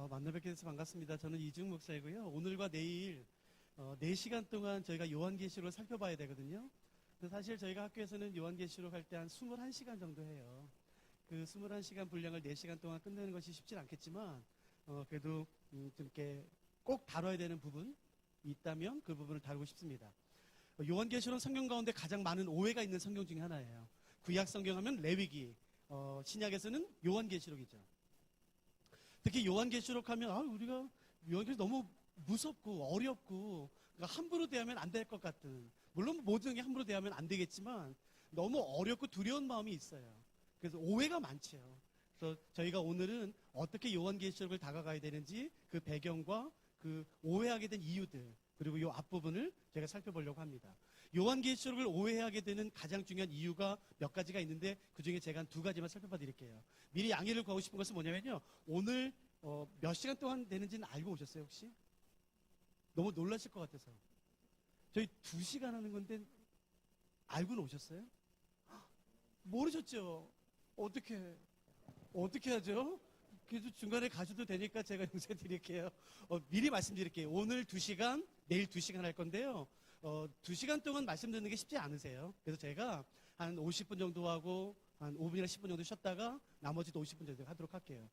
만나 뵙게 돼서 반갑습니다. 저는 이중 목사이고요. 오늘과 내일 4시간 동안 저희가 요한계시록을 살펴봐야 되거든요. 사실 저희가 학교에서는 요한계시록 할 때 한 21시간 정도 해요. 그 21시간 분량을 4시간 동안 끝내는 것이 쉽진 않겠지만 그래도 좀 이렇게 꼭 다뤄야 되는 부분이 있다면 그 부분을 다루고 싶습니다. 요한계시록은 성경 가운데 가장 많은 오해가 있는 성경 중에 하나예요. 구약 성경 하면 레위기, 신약에서는 요한계시록이죠. 특히 요한계시록 하면 우리가 요한계시록 너무 무섭고 어렵고 그러니까 함부로 대하면 안 될 것 같은, 물론 모든 게 함부로 대하면 안 되겠지만 너무 어렵고 두려운 마음이 있어요. 그래서 오해가 많죠. 그래서 저희가 오늘은 어떻게 요한계시록을 다가가야 되는지 그 배경과 그 오해하게 된 이유들, 그리고 이 앞부분을 제가 살펴보려고 합니다. 요한계시록을 오해하게 되는 가장 중요한 이유가 몇 가지가 있는데 그중에 제가 한 2가지만 살펴봐 드릴게요. 미리 양해를 구하고 싶은 것은 뭐냐면요, 오늘 몇 시간 동안 되는지는 알고 오셨어요 혹시? 너무 놀라실 것 같아서. 저희 2시간 하는 건데 알고는 오셨어요? 모르셨죠? 어떻게 하죠? 그래도 중간에 가셔도 되니까 제가 용서해 드릴게요. 미리 말씀드릴게요. 오늘 2시간, 내일 2시간 할 건데요. 2시간 동안 말씀 듣는 게 쉽지 않으세요. 그래서 제가 한 50분 정도 하고 한 5분이나 10분 정도 쉬었다가 나머지도 50분 정도 하도록 할게요.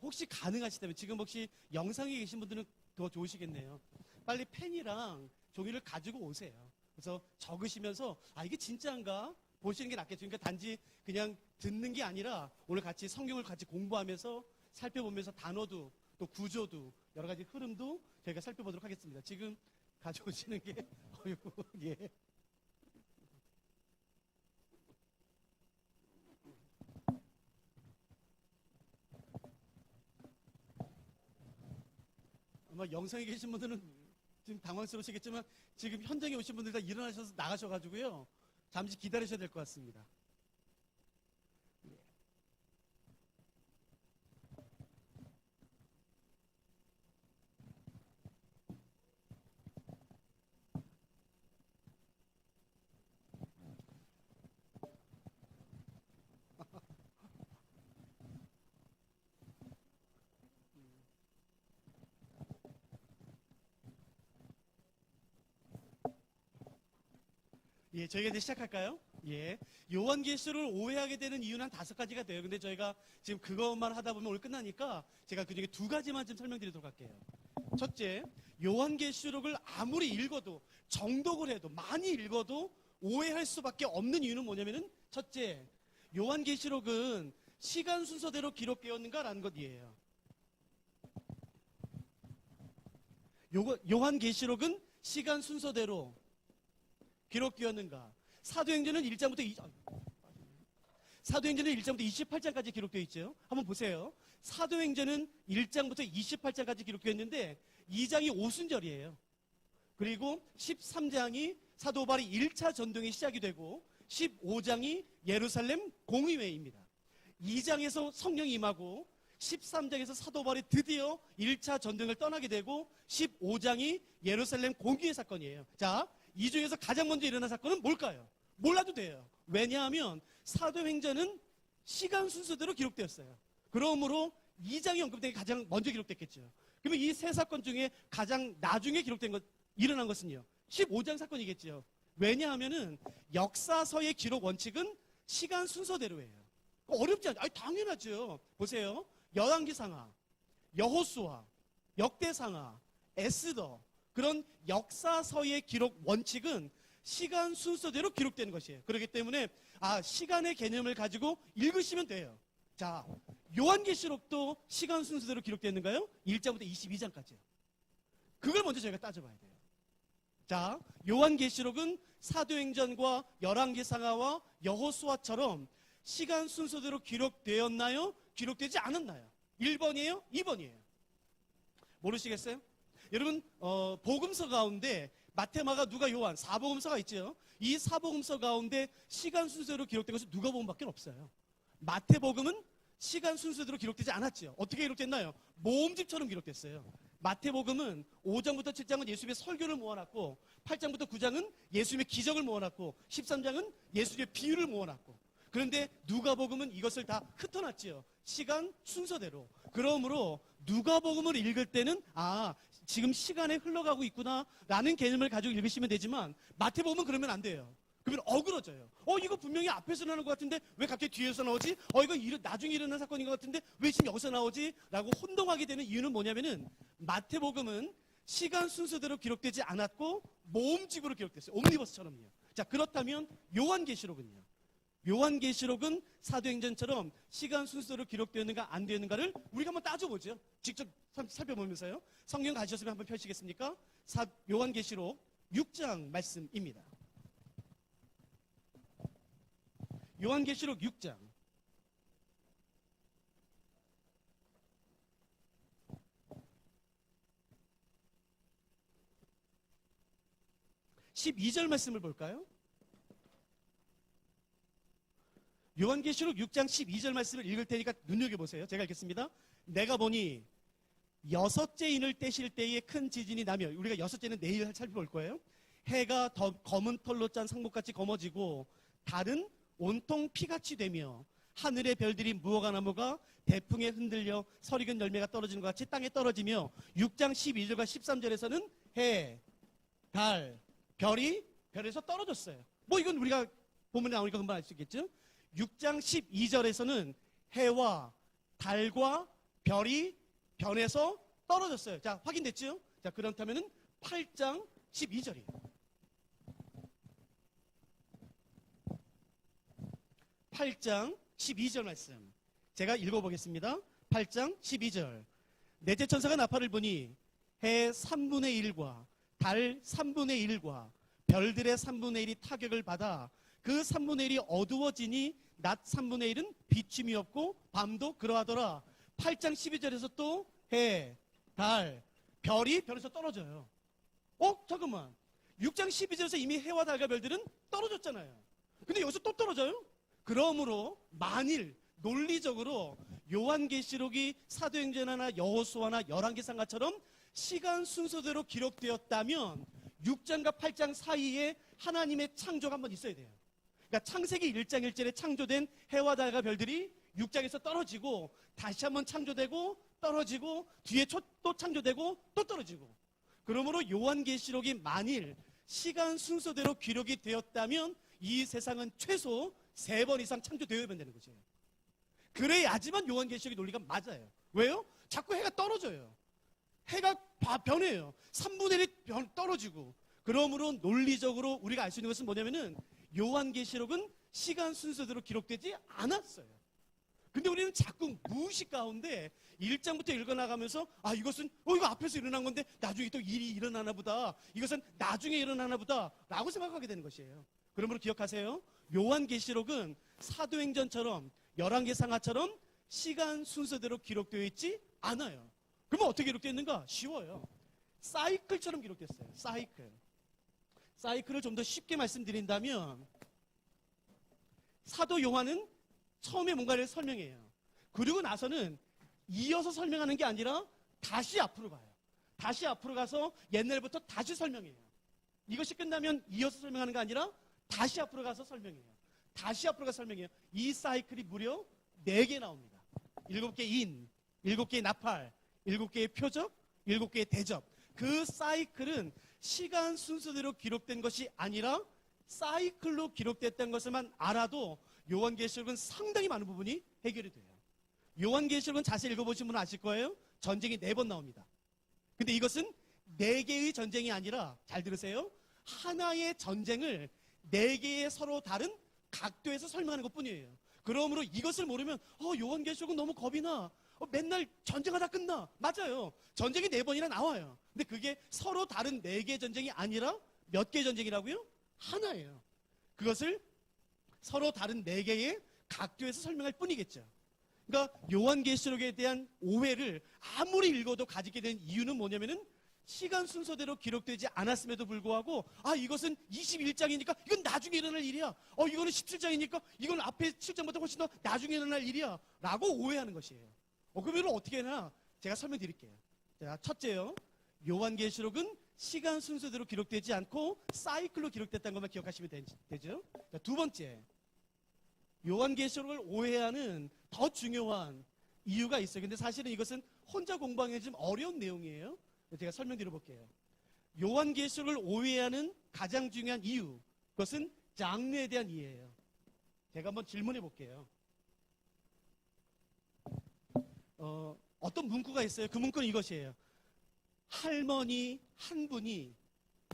혹시 가능하시다면, 지금 혹시 영상에 계신 분들은 더 좋으시겠네요. 빨리 펜이랑 종이를 가지고 오세요. 그래서 적으시면서 이게 진짜인가 보시는 게 낫겠죠. 그러니까 단지 그냥 듣는 게 아니라 오늘 같이 성경을 같이 공부하면서 살펴보면서 단어도 또 구조도 여러 가지 흐름도 저희가 살펴보도록 하겠습니다. 지금 가져오시는 게 어이구, 예. 아마 영상에 계신 분들은 지금 당황스러우시겠지만 지금 현장에 오신 분들 다 일어나셔서 나가셔가지고요, 잠시 기다리셔야 될 것 같습니다. 예, 저희가 이제 시작할까요? 예. 요한계시록을 오해하게 되는 이유는 한 5가지가 돼요. 근데 저희가 지금 그것만 하다 보면 오늘 끝나니까 제가 그 중에 2가지만 좀 설명드리도록 할게요. 첫째, 요한계시록을 아무리 읽어도, 정독을 해도, 많이 읽어도 오해할 수밖에 없는 이유는 뭐냐면은, 첫째, 요한계시록은 시간 순서대로 기록되었는가라는 것이에요. 요한계시록은 시간 순서대로 기록되었는가? 사도행전은 1장부터 28장까지 기록되어 있죠. 한번 보세요. 사도행전은 1장부터 28장까지 기록되어 있는데 2장이 오순절이에요. 그리고 13장이 사도 바울의 1차 전동이 시작이 되고 15장이 예루살렘 공의회입니다. 2장에서 성령이 임하고 13장에서 사도 바울이 드디어 1차 전쟁을 떠나게 되고 15장이 예루살렘 공의회 사건이에요. 자, 이 중에서 가장 먼저 일어난 사건은 뭘까요? 몰라도 돼요. 왜냐하면 사도행전은 시간 순서대로 기록되었어요. 그러므로 2장이 언급된 게 가장 먼저 기록됐겠죠. 그러면 이 세 사건 중에 가장 나중에 기록된 것, 일어난 것은요, 15장 사건이겠죠. 왜냐하면은 역사서의 기록 원칙은 시간 순서대로예요. 어렵지 않죠? 당연하죠. 보세요. 열왕기상하, 여호수아, 역대상하, 에스더, 그런 역사서의 기록 원칙은 시간 순서대로 기록되는 것이에요. 그렇기 때문에 시간의 개념을 가지고 읽으시면 돼요. 자, 요한계시록도 시간 순서대로 기록되는가요? 1장부터 22장까지요. 그걸 먼저 저희가 따져봐야 돼요. 자, 요한계시록은 사도행전과 열왕기상하와 여호수아처럼 시간 순서대로 기록되었나요? 기록되지 않았나요? 1번이에요? 2번이에요? 모르시겠어요? 여러분, 복음서 가운데 마태, 마가, 누가, 요한 4복음서가 있죠. 이 4복음서 가운데 시간 순서대로 기록된 것은 누가복음밖에 없어요. 마태복음은 시간 순서대로 기록되지 않았죠. 어떻게 기록됐나요? 모음집처럼 기록됐어요. 마태복음은 5장부터 7장은 예수님의 설교를 모아놨고 8장부터 9장은 예수님의 기적을 모아놨고 13장은 예수님의 비유를 모아놨고, 그런데 누가복음은 이것을 다 흩어놨지요. 시간 순서대로. 그러므로 누가복음을 읽을 때는 지금 시간에 흘러가고 있구나라는 개념을 가지고 읽으시면 되지만 마태복음은 그러면 안 돼요. 그러면 어그러져요. 이거 분명히 앞에서 나오는 것 같은데 왜 갑자기 뒤에서 나오지? 이거 나중에 일어난 사건인 것 같은데 왜 지금 여기서 나오지? 라고 혼동하게 되는 이유는 뭐냐면은 마태복음은 시간 순서대로 기록되지 않았고 모음집으로 기록됐어요. 옴니버스처럼요. 자, 그렇다면 요한계시록은요? 요한계시록은 사도행전처럼 시간 순서로 기록되었는가 안 되었는가를 우리가 한번 따져보죠. 직접 살펴보면서요. 성경 가셨으면 한번 펴시겠습니까? 요한계시록 6장 말씀입니다. 요한계시록 6장 12절 말씀을 볼까요? 요한계시록 6장 12절 말씀을 읽을 테니까 눈여겨보세요. 제가 읽겠습니다. 내가 보니 여섯째 인을 떼실 때에 큰 지진이 나며, 우리가 여섯째는 내일 살펴볼 거예요. 해가 더 검은 털로 짠 상목같이 검어지고 달은 온통 피같이 되며 하늘의 별들이 무화과 나무가 대풍에 흔들려 설익은 열매가 떨어지는 것 같이 땅에 떨어지며 6장 12절과 13절에서는 해, 달, 별이 별에서 떨어졌어요. 이건 우리가 보면 나오니까 금방 알 수 있겠죠? 6장 12절에서는 해와 달과 별이 변해서 떨어졌어요. 자, 확인됐죠? 자, 그렇다면은 8장 12절이에요. 8장 12절 말씀. 제가 읽어보겠습니다. 8장 12절. 넷째 천사가 나팔을 부니 해 3분의 1과 달 3분의 1과 별들의 3분의 1이 타격을 받아 그 3분의 1이 어두워지니 낮 3분의 1은 비춤이 없고 밤도 그러하더라. 8장 12절에서 또 해, 달, 별이 별에서 떨어져요. 잠깐만. 6장 12절에서 이미 해와 달과 별들은 떨어졌잖아요. 근데 여기서 또 떨어져요? 그러므로 만일 논리적으로 요한계시록이 사도행전이나 여호수아나 열왕기상가처럼 시간 순서대로 기록되었다면 6장과 8장 사이에 하나님의 창조가 한번 있어야 돼요. 그러니까 창세기 1장 1절에 창조된 해와 달과 별들이 6장에서 떨어지고 다시 한번 창조되고 떨어지고 뒤에 또 창조되고 또 떨어지고. 그러므로 요한계시록이 만일 시간 순서대로 기록이 되었다면 이 세상은 최소 3번 이상 창조되어야 되는 거죠. 그래야지만 요한계시록의 논리가 맞아요. 왜요? 자꾸 해가 떨어져요. 해가 변해요. 3분의 1이 떨어지고. 그러므로 논리적으로 우리가 알 수 있는 것은 뭐냐면은 요한계시록은 시간 순서대로 기록되지 않았어요. 근데 우리는 자꾸 무의식 가운데 1장부터 읽어나가면서 이것은 이거 앞에서 일어난 건데 나중에 또 일이 일어나나 보다. 이것은 나중에 일어나나 보다 라고 생각하게 되는 것이에요. 그러므로 기억하세요. 요한계시록은 사도행전처럼 열왕기상하처럼 시간 순서대로 기록되어 있지 않아요. 그러면 어떻게 기록되어 있는가? 쉬워요. 사이클처럼 기록됐어요. 사이클을 좀 더 쉽게 말씀드린다면 사도 요한은 처음에 뭔가를 설명해요. 그리고 나서는 이어서 설명하는 게 아니라 다시 앞으로 가요. 다시 앞으로 가서 옛날부터 다시 설명해요. 이것이 끝나면 이어서 설명하는 게 아니라 다시 앞으로 가서 설명해요. 다시 앞으로 가서 설명해요. 이 사이클이 무려 4개 나옵니다. 7개 인, 7개의 나팔, 7개의 표적, 7개의 대접. 그 사이클은 시간 순서대로 기록된 것이 아니라 사이클로 기록됐다는 것을만 알아도 요한계시록은 상당히 많은 부분이 해결이 돼요. 요한계시록은 자세히 읽어보신 분은 아실 거예요. 전쟁이 4번 나옵니다. 근데 이것은 4개의 전쟁이 아니라, 잘 들으세요, 하나의 전쟁을 4개의 서로 다른 각도에서 설명하는 것 뿐이에요. 그러므로 이것을 모르면 요한계시록은 너무 겁이 나. 맨날 전쟁하다 끝나. 맞아요. 전쟁이 4번이나 나와요. 근데 그게 서로 다른 4개의 전쟁이 아니라 몇 개의 전쟁이라고요? 하나예요. 그것을 서로 다른 4개의 각도에서 설명할 뿐이겠죠. 그러니까 요한계시록에 대한 오해를 아무리 읽어도 가지게 된 이유는 뭐냐면은 시간 순서대로 기록되지 않았음에도 불구하고 이것은 21장이니까 이건 나중에 일어날 일이야. 이거는 17장이니까 이건 앞에 7장보다 훨씬 더 나중에 일어날 일이야 라고 오해하는 것이에요. 그럼 이걸 어떻게 하나 제가 설명드릴게요. 자, 첫째요. 요한계시록은 시간 순서대로 기록되지 않고 사이클로 기록됐다는 것만 기억하시면 되죠. 자, 두 번째. 요한계시록을 오해하는 더 중요한 이유가 있어요. 근데 사실은 이것은 혼자 공부하기는 좀 어려운 내용이에요. 제가 설명드려 볼게요. 요한계시록을 오해하는 가장 중요한 이유, 그것은 장르에 대한 이해예요. 제가 한번 질문해 볼게요. 어떤 문구가 있어요. 그 문구는 이것이에요. 할머니 한 분이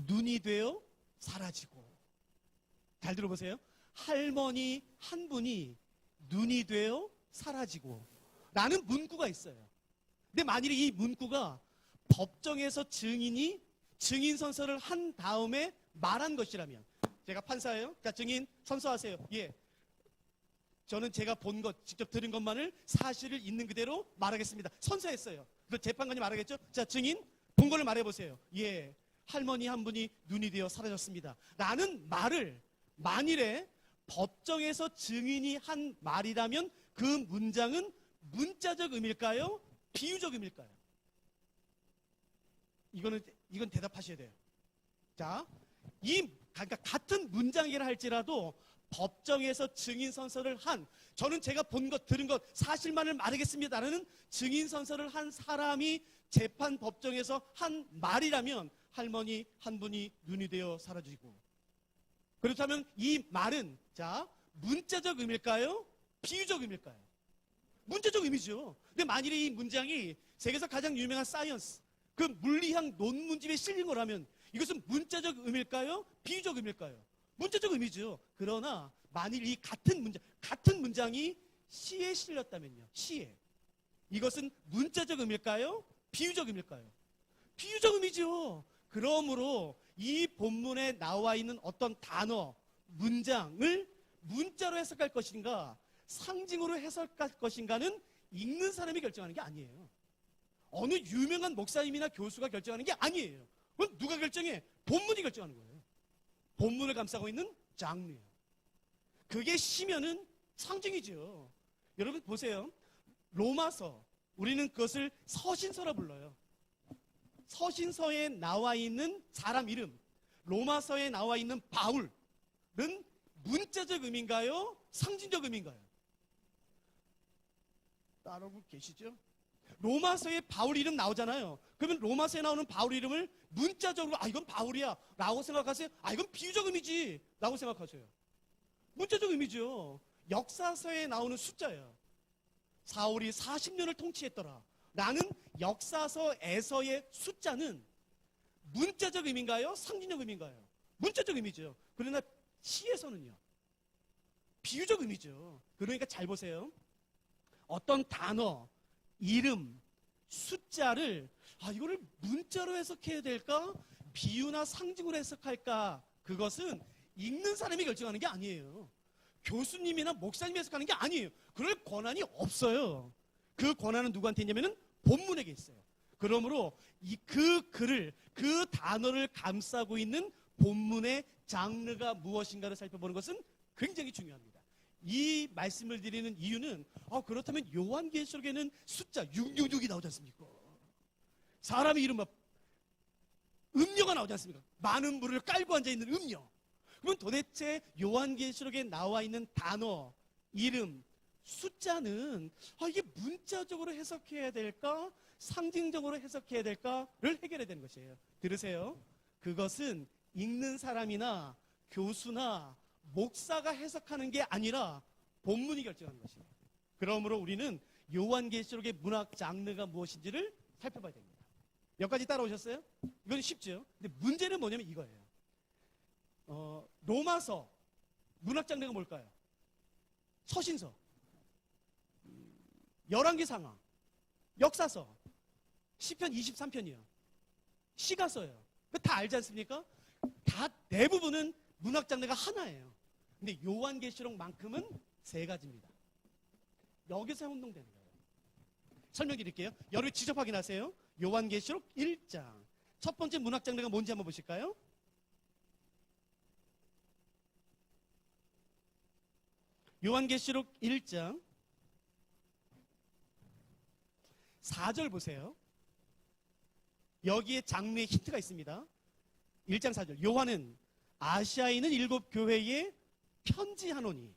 눈이 되어 사라지고. 잘 들어보세요. 할머니 한 분이 눈이 되어 사라지고 라는 문구가 있어요. 근데 만일에 이 문구가 법정에서 증인이 증인 선서를 한 다음에 말한 것이라면, 제가 판사예요. 자, 증인 선서하세요. 예, 저는 제가 본 것, 직접 들은 것만을 사실을 있는 그대로 말하겠습니다. 선서했어요. 그래서 재판관이 말하겠죠. 자, 증인 본 거를 말해보세요. 예, 할머니 한 분이 눈이 되어 사라졌습니다 라는 말을 만일에 법정에서 증인이 한 말이라면 그 문장은 문자적 의미일까요? 비유적 의미일까요? 이건 대답하셔야 돼요. 자, 그러니까 같은 문장이라 할지라도 법정에서 증인 선서를 한, 저는 제가 본 것, 들은 것, 사실만을 말하겠습니다라는 증인 선서를 한 사람이 재판 법정에서 한 말이라면 할머니 한 분이 눈이 되어 사라지고. 그렇다면 이 말은, 자, 문자적 의미일까요? 비유적 의미일까요? 문자적 의미죠. 근데 만일에 이 문장이 세계에서 가장 유명한 사이언스, 그 물리학 논문집에 실린 거라면 이것은 문자적 의미일까요? 비유적 의미일까요? 문자적 의미죠. 그러나 만일 이 같은 문장이 시에 실렸다면요. 시에. 이것은 문자적 의미일까요? 비유적 의미일까요? 비유적 의미죠. 그러므로 이 본문에 나와 있는 어떤 단어, 문장을 문자로 해석할 것인가, 상징으로 해석할 것인가는 읽는 사람이 결정하는 게 아니에요. 어느 유명한 목사님이나 교수가 결정하는 게 아니에요. 그건 누가 결정해? 본문이 결정하는 거예요. 본문을 감싸고 있는 장르예요. 그게 시면은 상징이죠. 여러분 보세요. 로마서, 우리는 그것을 서신서라 불러요. 서신서에 나와 있는 사람 이름, 로마서에 나와 있는 바울은 문자적 의미인가요? 상징적 의미인가요? 따라오고 계시죠? 로마서에 바울 이름 나오잖아요. 그러면 로마서에 나오는 바울 이름을 문자적으로 이건 바울이야 라고 생각하세요? 이건 비유적 의미지 라고 생각하세요? 문자적 의미죠. 역사서에 나오는 숫자예요. 사울이 40년을 통치했더라 라는 역사서에서의 숫자는 문자적 의미인가요? 상징적 의미인가요? 문자적 의미죠. 그러나 시에서는요, 비유적 의미죠. 그러니까 잘 보세요. 어떤 단어, 이름, 숫자를 이거를 문자로 해석해야 될까? 비유나 상징으로 해석할까? 그것은 읽는 사람이 결정하는 게 아니에요. 교수님이나 목사님이 해석하는 게 아니에요. 그럴 권한이 없어요. 그 권한은 누구한테 있냐면은 본문에게 있어요. 그러므로 그 단어를 감싸고 있는 본문의 장르가 무엇인가를 살펴보는 것은 굉장히 중요합니다. 이 말씀을 드리는 이유는 그렇다면 요한계시록에는 숫자 666이 나오지 않습니까? 사람의 이름 음녀가 나오지 않습니까? 많은 물을 깔고 앉아있는 음녀. 그럼 도대체 요한계시록에 나와 있는 단어, 이름, 숫자는 이게 문자적으로 해석해야 될까? 상징적으로 해석해야 될까를 해결해야 되는 것이에요. 들으세요. 그것은 읽는 사람이나 교수나 목사가 해석하는 게 아니라 본문이 결정하는 것이에요. 그러므로 우리는 요한계시록의 문학 장르가 무엇인지를 살펴봐야 됩니다. 여기까지 따라오셨어요? 이건 쉽죠. 근데 문제는 뭐냐면 이거예요. 로마서 문학 장르가 뭘까요? 서신서, 열왕기 상하, 역사서, 시편 23편이요. 시가서예요. 다 알지 않습니까? 다 대부분은 문학 장르가 하나예요. 근데 요한계시록만큼은 세 가지입니다. 여기서 혼동되는 거예요. 설명드릴게요. 여러분 직접 확인하세요. 요한계시록 1장. 첫 번째 문학 장르가 뭔지 한번 보실까요? 요한계시록 1장 4절 보세요. 여기에 장르의 힌트가 있습니다. 1장 4절. 요한은 아시아에 있는 7 교회에 편지하노니.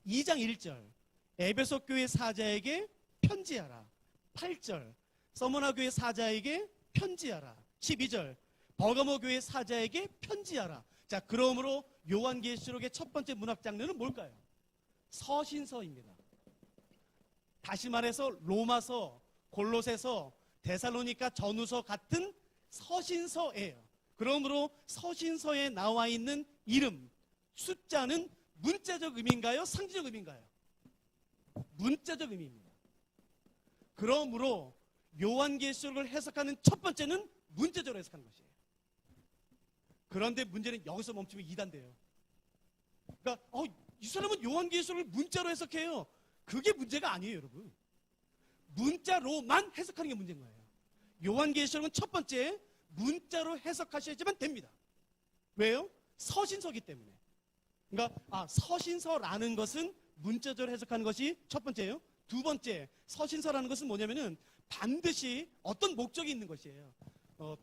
2장 1절. 에베소 교회 사자에게 편지하라. 8절 서머나 교회 사자에게 편지하라. 12절 버가모 교회 사자에게 편지하라. 자, 그러므로 요한계시록의 첫 번째 문학 장르는 뭘까요? 서신서입니다. 다시 말해서 로마서, 골로새서, 데살로니가 전후서 같은 서신서예요. 그러므로 서신서에 나와 있는 이름, 숫자는 문자적 의미인가요? 상징적 의미인가요? 문자적 의미입니다. 그러므로 요한계시록을 해석하는 첫 번째는 문자적으로 해석하는 것이에요. 그런데 문제는 여기서 멈추면 이단돼요. 그러니까 이 사람은 요한계시록을 문자로 해석해요. 그게 문제가 아니에요, 여러분. 문자로만 해석하는 게 문제인 거예요. 요한계시록은 첫 번째 문자로 해석하셔야지만 됩니다. 왜요? 서신서기 때문에. 그러니까 서신서라는 것은 문자적으로 해석하는 것이 첫 번째예요. 두 번째, 서신서라는 것은 뭐냐면은 반드시 어떤 목적이 있는 것이에요.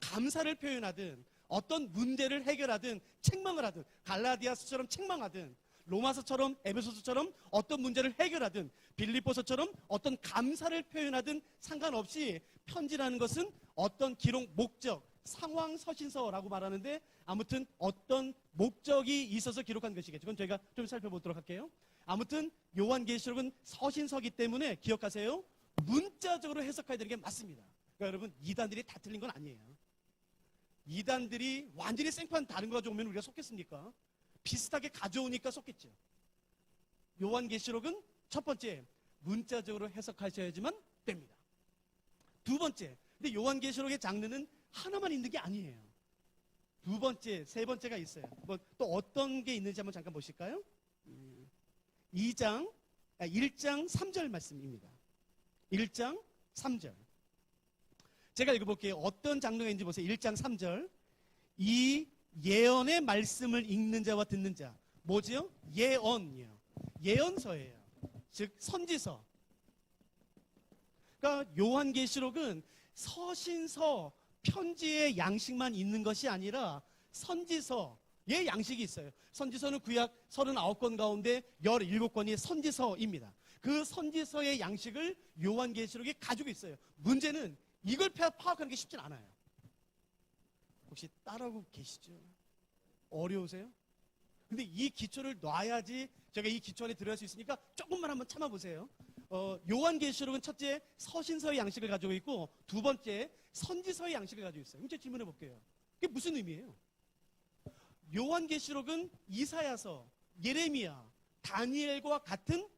감사를 표현하든 어떤 문제를 해결하든 책망을 하든 갈라디아서처럼 책망하든 로마서처럼 에베소서처럼 어떤 문제를 해결하든 빌립보서처럼 어떤 감사를 표현하든 상관없이 편지라는 것은 어떤 기록 목적, 상황 서신서라고 말하는데 아무튼 어떤 목적이 있어서 기록한 것이겠죠. 그건 저희가 좀 살펴보도록 할게요. 아무튼 요한계시록은 서신서기 때문에 기억하세요. 문자적으로 해석해야 되는 게 맞습니다. 그러니까 여러분 이단들이 다 틀린 건 아니에요. 이단들이 완전히 생판 다른 거 가져오면 우리가 속겠습니까? 비슷하게 가져오니까 속겠죠. 요한계시록은 첫 번째 문자적으로 해석하셔야지만 됩니다. 두 번째, 근데 요한계시록의 장르는 하나만 있는 게 아니에요. 두 번째, 세 번째가 있어요. 또 어떤 게 있는지 한번 잠깐 보실까요? 1장 3절 말씀입니다. 1장 3절. 제가 읽어볼게요. 어떤 장르가 있는지 보세요. 1장 3절. 이 예언의 말씀을 읽는 자와 듣는 자. 뭐죠? 예언이요. 예언서예요. 즉 선지서. 그러니까 요한계시록은 서신서, 편지의 양식만 있는 것이 아니라 선지서의 양식이 있어요. 선지서는 구약 39권 가운데 17권이 선지서입니다. 그 선지서의 양식을 요한계시록이 가지고 있어요. 문제는 이걸 파악하는 게 쉽진 않아요. 혹시 따라오고 계시죠? 어려우세요? 근데 이 기초를 놔야지 제가 이 기초 안에 들어갈 수 있으니까 조금만 한번 참아보세요. 요한계시록은 첫째 서신서의 양식을 가지고 있고 두 번째 선지서의 양식을 가지고 있어요. 이제 질문해 볼게요. 그게 무슨 의미예요? 요한계시록은 이사야서, 예레미야, 다니엘과 같은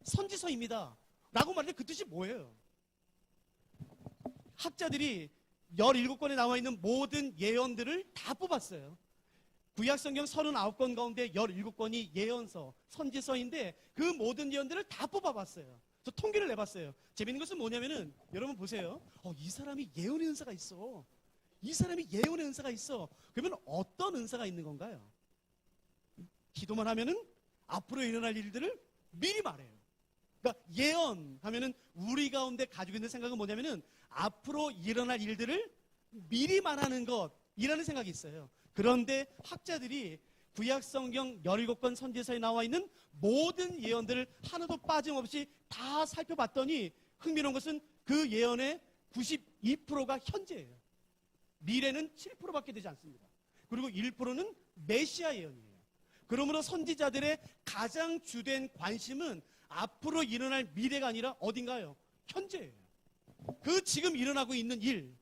선지서입니다. 라고 말할 때 그 뜻이 뭐예요? 학자들이 17권에 나와 있는 모든 예언들을 다 뽑았어요. 구약성경 39권 가운데 17권이 예언서, 선지서인데 그 모든 예언들을 다 뽑아봤어요. 저 통계를 내봤어요. 재밌는 것은 뭐냐면은 여러분 보세요. 이 사람이 예언의 은사가 있어. 이 사람이 예언의 은사가 있어. 그러면 어떤 은사가 있는 건가요? 기도만 하면은 앞으로 일어날 일들을 미리 말해요. 그러니까 예언하면은 우리 가운데 가지고 있는 생각은 뭐냐면은 앞으로 일어날 일들을 미리 말하는 것이라는 생각이 있어요. 그런데 학자들이 구약성경 17권 선지서에 나와 있는 모든 예언들을 하나도 빠짐없이 다 살펴봤더니 흥미로운 것은 그 예언의 92%가 현재예요. 미래는 7%밖에 되지 않습니다. 그리고 1%는 메시아 예언이에요. 그러므로 선지자들의 가장 주된 관심은 앞으로 일어날 미래가 아니라 어딘가요? 현재예요. 그 지금 일어나고 있는 일.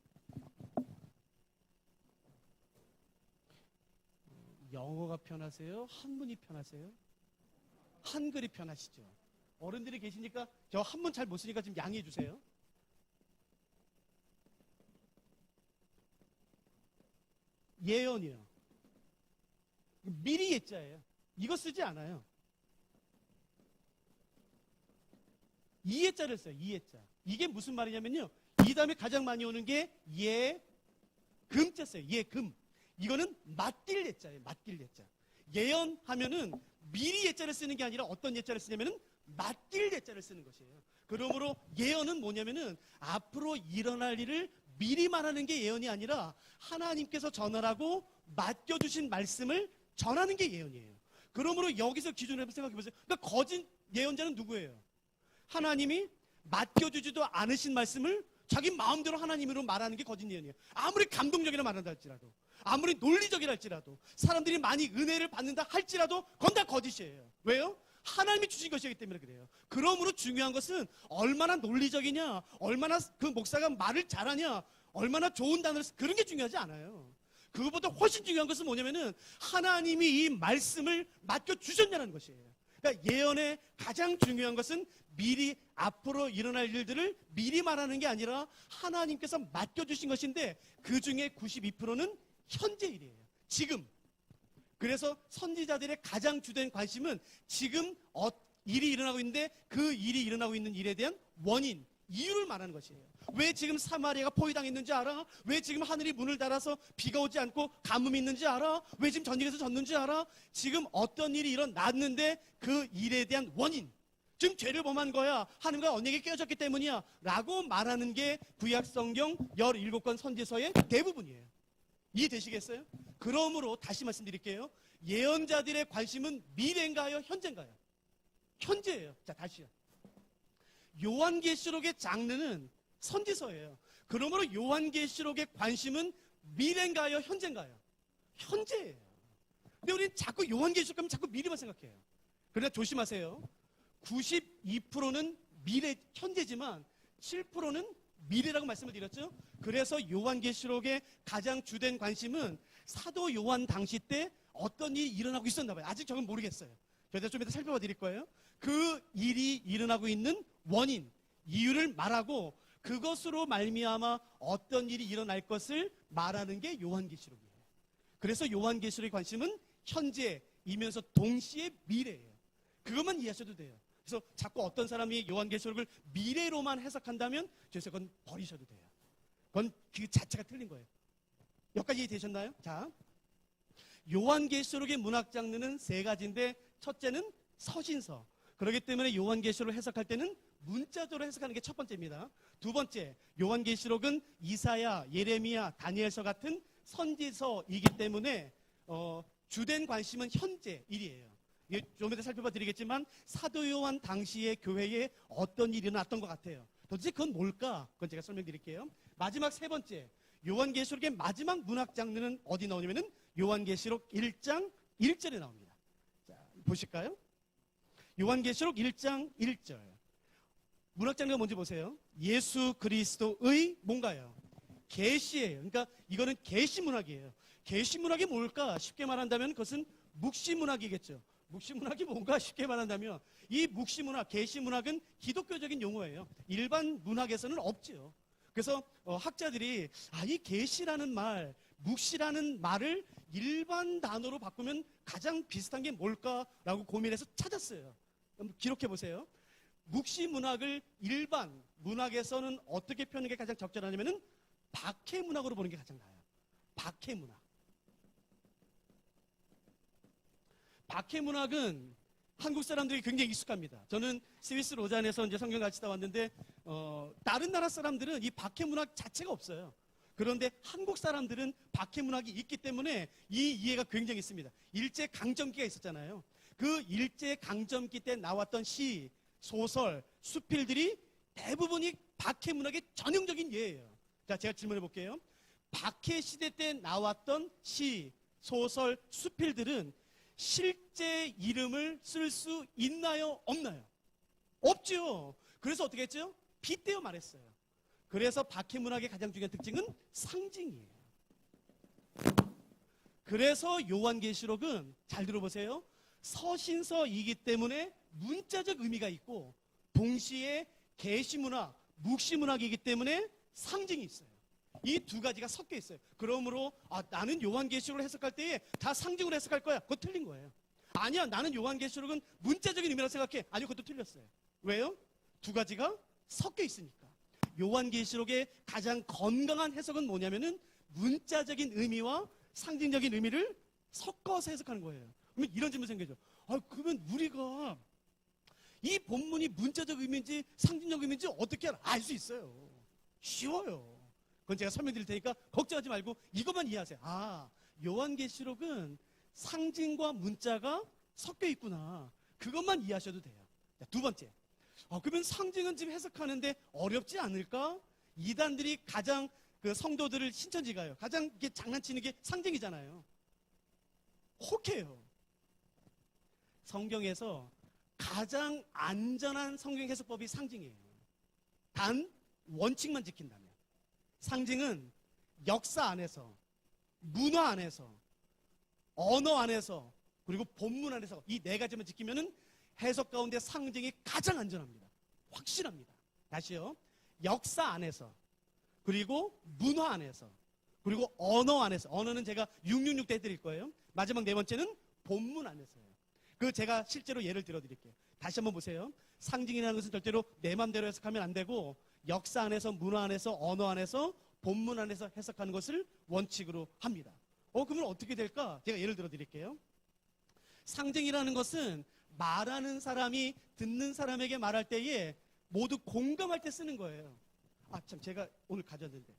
영어가 편하세요? 한문이 편하세요? 한글이 편하시죠? 어른들이 계시니까 저 한문 잘 못 쓰니까 좀 양해해 주세요. 예언이요. 미리 예자예요. 이거 쓰지 않아요. 이예자를 써요. 이예자. 이게 무슨 말이냐면요. 이 다음에 가장 많이 오는 게 금자 써요. 예금. 이거는 맞딜 예자예요. 맞딜 예자. 예언하면은 미리 예자를 쓰는 게 아니라 어떤 예자를 쓰냐면은 맞딜 예자를 쓰는 것이에요. 그러므로 예언은 뭐냐면은 앞으로 일어날 일을 미리 말하는 게 예언이 아니라 하나님께서 전하라고 맡겨주신 말씀을 전하는 게 예언이에요. 그러므로 여기서 기준을 한번 생각해 보세요. 그러니까 거짓 예언자는 누구예요? 하나님이 맡겨주지도 않으신 말씀을 자기 마음대로 하나님으로 말하는 게 거짓 예언이에요. 아무리 감동적이라 말한다 할지라도, 아무리 논리적이라 할지라도, 사람들이 많이 은혜를 받는다 할지라도 그건 다 거짓이에요. 왜요? 하나님이 주신 것이기 때문에 그래요. 그러므로 중요한 것은 얼마나 논리적이냐, 얼마나 그 목사가 말을 잘하냐, 얼마나 좋은 단어를 그런 게 중요하지 않아요. 그것보다 훨씬 중요한 것은 뭐냐면은 하나님이 이 말씀을 맡겨주셨냐는 것이에요. 그러니까 예언의 가장 중요한 것은 미리 앞으로 일어날 일들을 미리 말하는 게 아니라 하나님께서 맡겨주신 것인데 그 중에 92%는 현재 일이에요. 지금. 그래서 선지자들의 가장 주된 관심은 지금 일이 일어나고 있는데 그 일이 일어나고 있는 일에 대한 원인, 이유를 말하는 것이에요. 왜 지금 사마리아가 포위당했는지 알아? 왜 지금 하늘이 문을 닫아서 비가 오지 않고 가뭄이 있는지 알아? 왜 지금 전쟁에서 졌는지 알아? 지금 어떤 일이 일어났는데 그 일에 대한 원인, 지금 죄를 범한 거야, 하나님과 언약이 깨어졌기 때문이야 라고 말하는 게 구약 성경 17권 선지서의 대부분이에요. 이해되시겠어요? 그러므로 다시 말씀드릴게요. 예언자들의 관심은 미래인가요? 현재인가요? 현재예요. 자, 다시요. 요한계시록의 장르는 선지서예요. 그러므로 요한계시록의 관심은 미래인가요? 현재인가요? 현재예요. 근데 우리는 자꾸 요한계시록 하면 자꾸 미래만 생각해요. 그러나 조심하세요. 92%는 미래, 현재지만 7%는 미래라고 말씀을 드렸죠. 그래서 요한계시록의 가장 주된 관심은 사도 요한 당시 때 어떤 일이 일어나고 있었나 봐요. 아직 저건 모르겠어요. 저희가 좀 이따 살펴봐 드릴 거예요. 그 일이 일어나고 있는 원인, 이유를 말하고 그것으로 말미암아 어떤 일이 일어날 것을 말하는 게 요한계시록이에요. 그래서 요한계시록의 관심은 현재이면서 동시에 미래예요. 그것만 이해하셔도 돼요. 그래서 자꾸 어떤 사람이 요한계시록을 미래로만 해석한다면 그래서 그건 버리셔도 돼요. 그건 그 자체가 틀린 거예요. 여기까지 이해되셨나요? 자, 요한계시록의 문학 장르는 세 가지인데 첫째는 서신서. 그렇기 때문에 요한계시록을 해석할 때는 문자적으로 해석하는 게 첫 번째입니다. 두 번째, 요한계시록은 이사야, 예레미야, 다니엘서 같은 선지서이기 때문에 주된 관심은 현재 일이에요. 좀 이따 살펴봐 드리겠지만 사도 요한 당시의 교회에 어떤 일이 일어났던 것 같아요. 도대체 그건 뭘까? 그건 제가 설명드릴게요. 마지막 세 번째, 요한계시록의 마지막 문학 장르는 어디 나오냐면은 요한계시록 1장 1절에 나옵니다. 자, 보실까요? 요한계시록 1장 1절. 문학 장르가 뭔지 보세요. 예수 그리스도의 뭔가요? 계시예요. 그러니까 이거는 계시 문학이에요. 계시 문학이 뭘까? 쉽게 말한다면 그것은 묵시 문학이겠죠. 묵시 문학이 뭔가 쉽게 말한다면 이 묵시 문학, 계시 문학은 기독교적인 용어예요. 일반 문학에서는 없죠. 그래서 학자들이 이 계시라는 말, 묵시라는 말을 일반 단어로 바꾸면 가장 비슷한 게 뭘까라고 고민해서 찾았어요. 기록해 보세요. 묵시 문학을 일반 문학에서는 어떻게 표현하는 게 가장 적절하냐면은 박해 문학으로 보는 게 가장 나아요. 박해 문학. 박해 문학은 한국 사람들이 굉장히 익숙합니다. 저는 스위스 로잔에서 이제 성경 같이 다 왔는데 다른 나라 사람들은 이 박해 문학 자체가 없어요. 그런데 한국 사람들은 박해 문학이 있기 때문에 이 이해가 굉장히 있습니다. 일제 강점기가 있었잖아요. 그 일제 강점기 때 나왔던 시, 소설, 수필들이 대부분이 박해 문학의 전형적인 예예요. 자, 제가 질문해 볼게요. 박해 시대 때 나왔던 시, 소설, 수필들은 실제 이름을 쓸 수 있나요? 없나요? 없죠. 그래서 어떻게 했죠? 빗대어 말했어요. 그래서 박해 문학의 가장 중요한 특징은 상징이에요. 그래서 요한계시록은 잘 들어보세요. 서신서이기 때문에 문자적 의미가 있고 동시에 계시문학, 묵시문학이기 때문에 상징이 있어요. 이 두 가지가 섞여 있어요. 그러므로 나는 요한계시록을 해석할 때에 다 상징으로 해석할 거야. 그거 틀린 거예요. 아니야, 나는 요한계시록은 문자적인 의미라고 생각해. 아니요, 그것도 틀렸어요. 왜요? 두 가지가 섞여 있으니까. 요한계시록의 가장 건강한 해석은 뭐냐면은 문자적인 의미와 상징적인 의미를 섞어서 해석하는 거예요. 그러면 이런 질문 생기죠. 그러면 우리가 이 본문이 문자적 의미인지 상징적 의미인지 어떻게 알 수 있어요? 쉬워요. 그건 제가 설명드릴 테니까 걱정하지 말고 이것만 이해하세요. 요한계시록은 상징과 문자가 섞여 있구나. 그것만 이해하셔도 돼요. 자, 두 번째, 그러면 상징은 지금 해석하는데 어렵지 않을까? 이단들이 가장 그 성도들을 신천지가요. 가장 이렇게 장난치는 게 상징이잖아요. 혹해요. 성경에서 가장 안전한 성경 해석법이 상징이에요. 단 원칙만 지킨다면. 상징은 역사 안에서, 문화 안에서, 언어 안에서, 그리고 본문 안에서 이 네 가지만 지키면은 해석 가운데 상징이 가장 안전합니다. 확실합니다. 다시요. 역사 안에서, 그리고 문화 안에서, 그리고 언어 안에서. 언어는 제가 666 때 해드릴 거예요. 마지막 네 번째는 본문 안에서요. 그 제가 실제로 예를 들어드릴게요. 다시 한번 보세요. 상징이라는 것은 절대로 내 맘대로 해석하면 안 되고 역사 안에서, 문화 안에서, 언어 안에서, 본문 안에서 해석하는 것을 원칙으로 합니다. 그러면 어떻게 될까? 제가 예를 들어드릴게요. 상징이라는 것은 말하는 사람이 듣는 사람에게 말할 때에 모두 공감할 때 쓰는 거예요. 참, 제가 오늘 가졌는데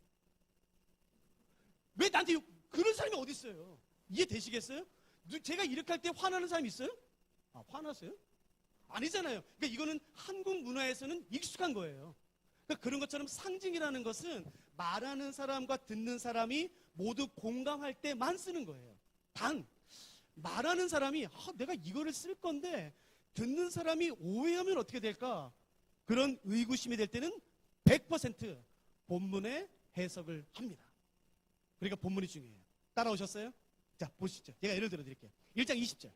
왜 나한테 그런 사람이 어디 있어요? 이해되시겠어요? 제가 이렇게 할 때 화나는 사람이 있어요? 화나세요? 아니잖아요. 그러니까 이거는 한국 문화에서는 익숙한 거예요. 그러니까 그런 것처럼 상징이라는 것은 말하는 사람과 듣는 사람이 모두 공감할 때만 쓰는 거예요. 단 말하는 사람이 내가 이거를 쓸 건데 듣는 사람이 오해하면 어떻게 될까? 그런 의구심이 될 때는 100% 본문의 해석을 합니다. 그러니까 본문이 중요해요. 따라오셨어요? 자, 보시죠. 제가 예를 들어 드릴게요. 1장 20절.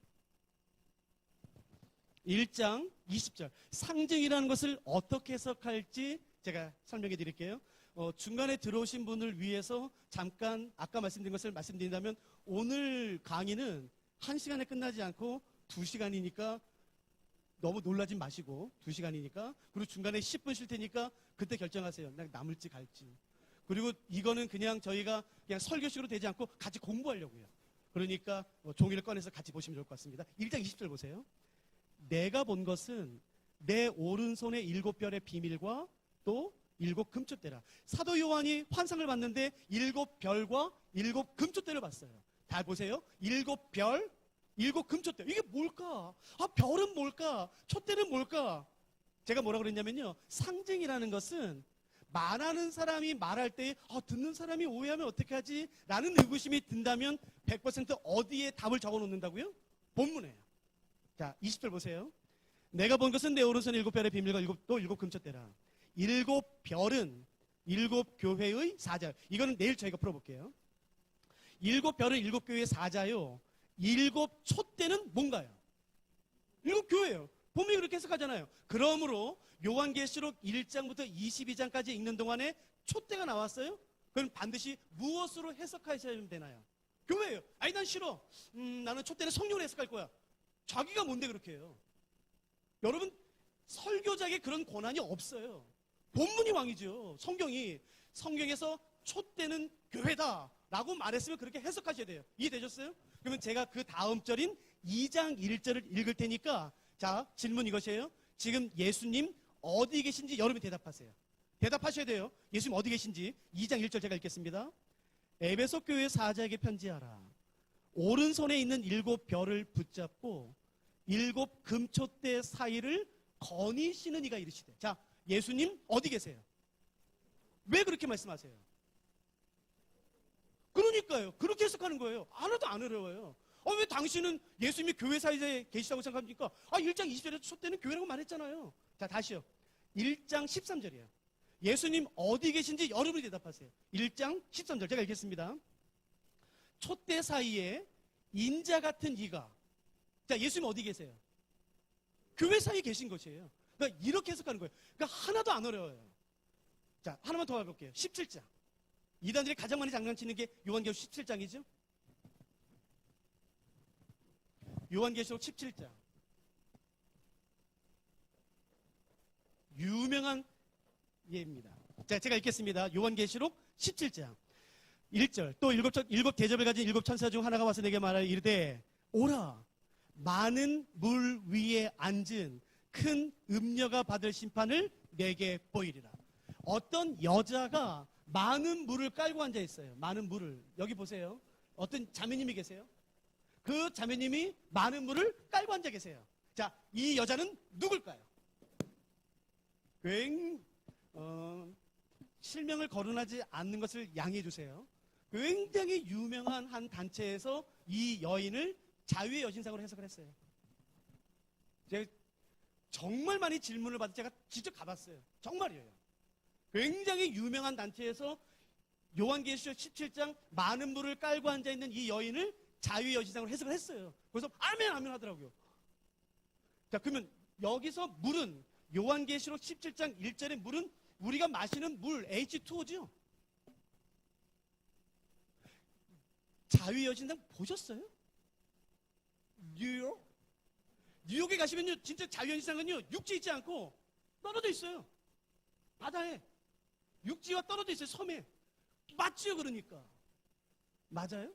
1장 20절. 상징이라는 것을 어떻게 해석할지 제가 설명해 드릴게요. 중간에 들어오신 분을 위해서 잠깐 아까 말씀드린 것을 말씀드린다면 오늘 강의는 1시간에 끝나지 않고 2시간이니까 너무 놀라지 마시고 2시간이니까 그리고 중간에 10분 쉴 테니까 그때 결정하세요. 나 남을지 갈지. 그리고 이거는 그냥 저희가 그냥 설교식으로 되지 않고 같이 공부하려고요. 그러니까 종이를 꺼내서 같이 보시면 좋을 것 같습니다. 1장 20절 보세요. 내가 본 것은 내 오른손의 7별의 비밀과 또 7 금촛대라. 사도 요한이 환상을 봤는데 7별과 7 금촛대를 봤어요. 다 보세요. 7별, 7 금촛대. 이게 뭘까? 별은 뭘까? 촛대는 뭘까? 제가 뭐라고 그랬냐면요. 상징이라는 것은 말하는 사람이 말할 때 듣는 사람이 오해하면 어떻게 하지? 라는 의구심이 든다면 100% 어디에 답을 적어 놓는다고요? 본문에요. 자, 20절 보세요. 내가 본 것은 내 오른손 7별의 비밀과 또 7 금촛대라. 7별은 7 교회의 사자. 이거는 내일 저희가 풀어볼게요. 7별은 7 교회의 사자요. 7 촛대는 뭔가요? 7 교회예요. 본문이 그렇게 해석하잖아요. 그러므로 요한계시록 1장부터 22장까지 읽는 동안에 촛대가 나왔어요? 그럼 반드시 무엇으로 해석하셔야 되나요? 교회예요. 아니 난 싫어. 나는 촛대는 성령으로 해석할 거야. 자기가 뭔데 그렇게 해요? 여러분 설교자에게 그런 권한이 없어요. 본문이 왕이죠. 성경에서 촛대는 교회다 라고 말했으면 그렇게 해석하셔야 돼요. 이해되셨어요? 그러면 제가 그 다음 절인 2장 1절을 읽을 테니까 자, 질문 이것이에요. 지금 예수님 어디 계신지 여러분이 대답하세요. 대답하셔야 돼요. 예수님 어디 계신지. 2장 1절 제가 읽겠습니다. 에베소 교회 사자에게 편지하라. 오른손에 있는 7별을 붙잡고 7 금촛대 사이를 거니시는 이가 이르시되. 자, 예수님 어디 계세요? 왜 그렇게 말씀하세요? 그러니까요. 그렇게 해석하는 거예요. 하나도 안 어려워요. 왜 당신은 예수님이 교회 사이에 계시다고 생각합니까? 1장 20절에 촛대는 교회라고 말했잖아요. 자, 다시요. 1장 13절이에요. 예수님 어디 계신지 여러분이 대답하세요. 1장 13절 제가 읽겠습니다. 촛대 사이에 인자 같은 이가. 자, 예수님 어디 계세요? 교회 사이에 계신 것이에요. 그러니까 이렇게 해석하는 거예요. 그러니까 하나도 안 어려워요. 자, 하나만 더 가볼게요. 17장. 이단들이 가장 많이 장난치는 게 요한계시록 17장이죠. 요한계시록 17장. 유명한 예입니다. 자, 제가 읽겠습니다. 요한계시록 17장 1절. 또 일곱 대접을 가진 7 천사 중 하나가 와서 내게 말하여 이르되 오라 많은 물 위에 앉은 큰 음녀가 받을 심판을 내게 보이리라. 어떤 여자가 많은 물을 깔고 앉아 있어요. 많은 물을. 여기 보세요. 어떤 자매님이 계세요. 그 자매님이 많은 물을 깔고 앉아 계세요. 자, 이 여자는 누굴까요? 실명을 거론하지 않는 것을 양해해 주세요. 굉장히 유명한 한 단체에서 이 여인을 자유의 여신상으로 해석을 했어요. 제가 정말 많이 질문을 받아 제가 직접 가봤어요. 정말이에요. 굉장히 유명한 단체에서 요한계시록 17장 많은 물을 깔고 앉아있는 이 여인을 자유의 여신상으로 해석을 했어요. 그래서 아멘 아멘 하더라고요. 자, 그러면 여기서 물은 요한계시록 17장 1절의 물은 우리가 마시는 물 H2O죠. 자유의 여신상 보셨어요? 뉴욕에 가시면요, 진짜 자유의 여신상은요, 육지에 있지 않고 떨어져 있어요. 바다에. 육지와 떨어져 있어요, 섬에. 맞죠, 그러니까. 맞아요?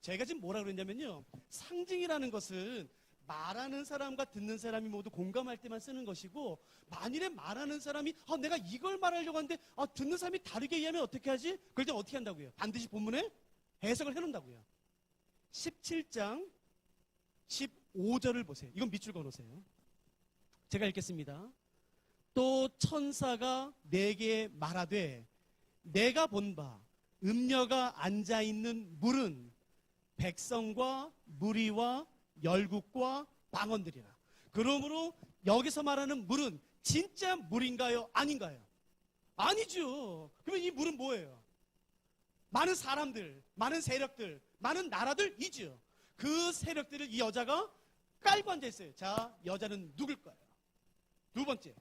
제가 지금 뭐라 그랬냐면요, 상징이라는 것은 말하는 사람과 듣는 사람이 모두 공감할 때만 쓰는 것이고, 만일에 말하는 사람이 내가 이걸 말하려고 하는데 듣는 사람이 다르게 이해하면 어떻게 하지? 그럴 땐 어떻게 한다고요? 반드시 본문에 해석을 해놓는다고요. 17장 15절을 보세요. 이건 밑줄 그어놓으세요. 제가 읽겠습니다. 또 천사가 내게 말하되 내가 본 바 음녀가 앉아있는 물은 백성과 무리와 열국과 방언들이라. 그러므로 여기서 말하는 물은 진짜 물인가요? 아닌가요? 아니죠. 그러면 이 물은 뭐예요? 많은 사람들, 많은 세력들, 많은 나라들이죠. 그 세력들을 이 여자가 깔고 앉아있어요. 자, 여자는 누굴까요? 두 번째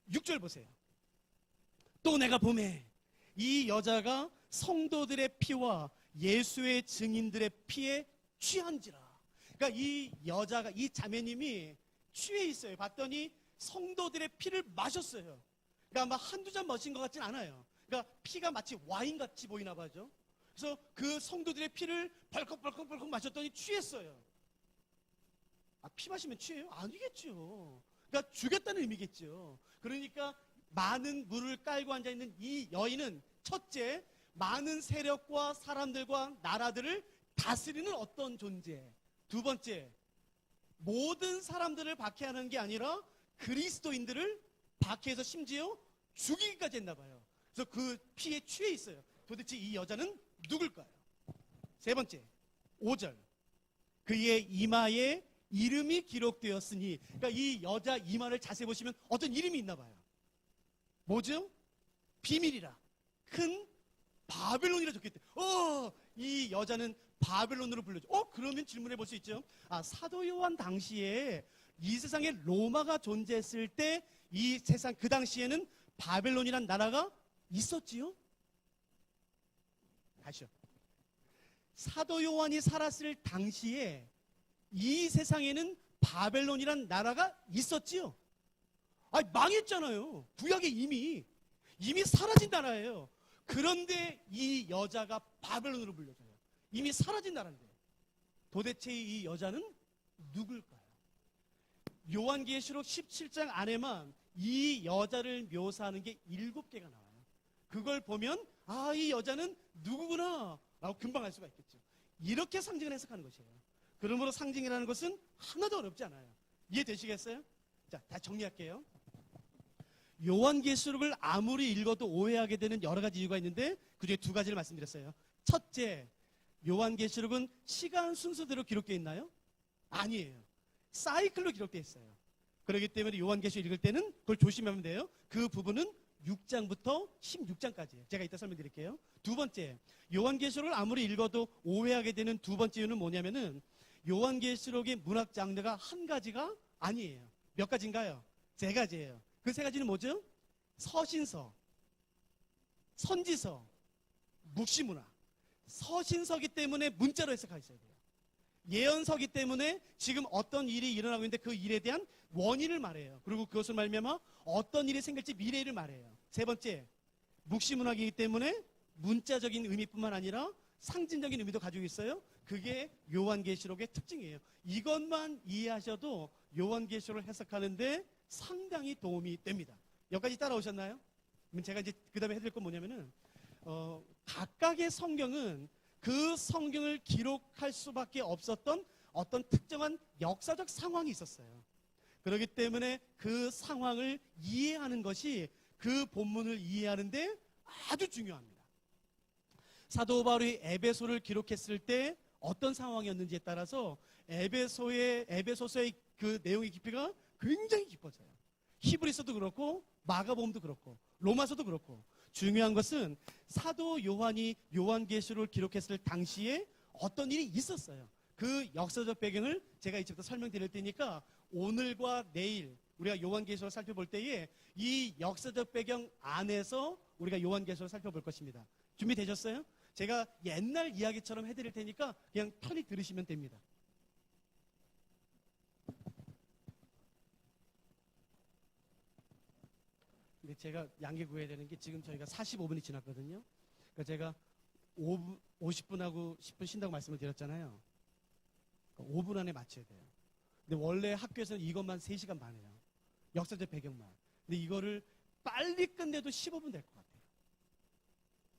6절 보세요. 또 내가 보매 이 여자가 성도들의 피와 예수의 증인들의 피에 취한지라. 그러니까 이 여자가, 이 자매님이 취해 있어요. 봤더니 성도들의 피를 마셨어요. 그러니까 아마 한두 잔 마신 것 같진 않아요. 그러니까 피가 마치 와인같이 보이나 봐죠. 그래서 그 성도들의 피를 벌컥벌컥 마셨더니 취했어요. 피 마시면 취해요? 아니겠죠. 그러니까 죽였다는 의미겠죠. 그러니까 많은 물을 깔고 앉아있는 이 여인은 첫째, 많은 세력과 사람들과 나라들을 다스리는 어떤 존재. 두 번째, 모든 사람들을 박해하는 게 아니라 그리스도인들을 박해해서 심지어 죽이기까지 했나 봐요. 그래서 그 피에 취해 있어요. 도대체 이 여자는 누굴까요? 세 번째, 5절. 그의 이마에 이름이 기록되었으니, 그러니까 이 여자 이마를 자세히 보시면 어떤 이름이 있나 봐요. 뭐죠? 비밀이라. 큰 바벨론이라 적혀있대. 이 여자는 바벨론으로 불려져. 그러면 질문해 볼 수 있죠. 사도 요한 당시에 이 세상에 로마가 존재했을 때 이 세상 그 당시에는 바벨론이란 나라가 있었지요? 다시요. 사도 요한이 살았을 당시에 이 세상에는 바벨론이란 나라가 있었지요? 망했잖아요. 구약에 이미 사라진 나라예요. 그런데 이 여자가 바벨론으로 불려져요. 이미 사라진 나라인데 도대체 이 여자는 누굴까요? 요한계시록 17장 안에만 이 여자를 묘사하는 게 7개가 나와요. 그걸 보면 이 여자는 누구구나 라고 금방 알 수가 있겠죠. 이렇게 상징을 해석하는 것이에요. 그러므로 상징이라는 것은 하나도 어렵지 않아요. 이해되시겠어요? 자, 다시 정리할게요. 요한계시록을 아무리 읽어도 오해하게 되는 여러 가지 이유가 있는데 그중에 두 가지를 말씀드렸어요. 첫째, 요한계시록은 시간 순서대로 기록되어 있나요? 아니에요. 사이클로 기록되어 있어요. 그렇기 때문에 요한계시록 읽을 때는 그걸 조심하면 돼요. 그 부분은 6장부터 16장까지예요. 제가 이따 설명드릴게요. 두 번째, 요한계시록을 아무리 읽어도 오해하게 되는 두 번째 이유는 뭐냐면은 요한계시록의 문학 장르가 한 가지가 아니에요. 몇 가지인가요? 세 가지예요. 그 세 가지는 뭐죠? 서신서, 선지서, 묵시문화. 서신서기 때문에 문자로 해석하고 있어야 돼요. 예언서기 때문에 지금 어떤 일이 일어나고 있는데 그 일에 대한 원인을 말해요. 그리고 그것을 말미암아 어떤 일이 생길지 미래를 말해요. 세 번째, 묵시문학이기 때문에 문자적인 의미뿐만 아니라 상징적인 의미도 가지고 있어요. 그게 요한계시록의 특징이에요. 이것만 이해하셔도 요한계시록을 해석하는데 상당히 도움이 됩니다. 여기까지 따라오셨나요? 그럼 제가 이제 그 다음에 해드릴 건 뭐냐면은 각각의 성경은 그 성경을 기록할 수밖에 없었던 어떤 특정한 역사적 상황이 있었어요. 그렇기 때문에 그 상황을 이해하는 것이 그 본문을 이해하는데 아주 중요합니다. 사도 바울이 에베소를 기록했을 때 어떤 상황이었는지에 따라서 에베소서의 그 내용의 깊이가 굉장히 깊어져요. 히브리서도 그렇고 마가복음도 그렇고 로마서도 그렇고, 중요한 것은 사도 요한이 요한계시록을 기록했을 당시에 어떤 일이 있었어요. 그 역사적 배경을 제가 이제부터 설명드릴 테니까 오늘과 내일 우리가 요한계시록을 살펴볼 때에 이 역사적 배경 안에서 우리가 요한계시록을 살펴볼 것입니다. 준비되셨어요? 제가 옛날 이야기처럼 해드릴 테니까 그냥 편히 들으시면 됩니다. 근데 제가 양해 구해야 되는 게 지금 저희가 45분이 지났거든요. 그러니까 제가 50분하고 10분 쉰다고 말씀을 드렸잖아요. 그러니까 5분 안에 맞춰야 돼요. 근데 원래 학교에서는 이것만 3시간 반이에요. 역사적 배경만. 근데 이거를 빨리 끝내도 15분 될 것 같아요.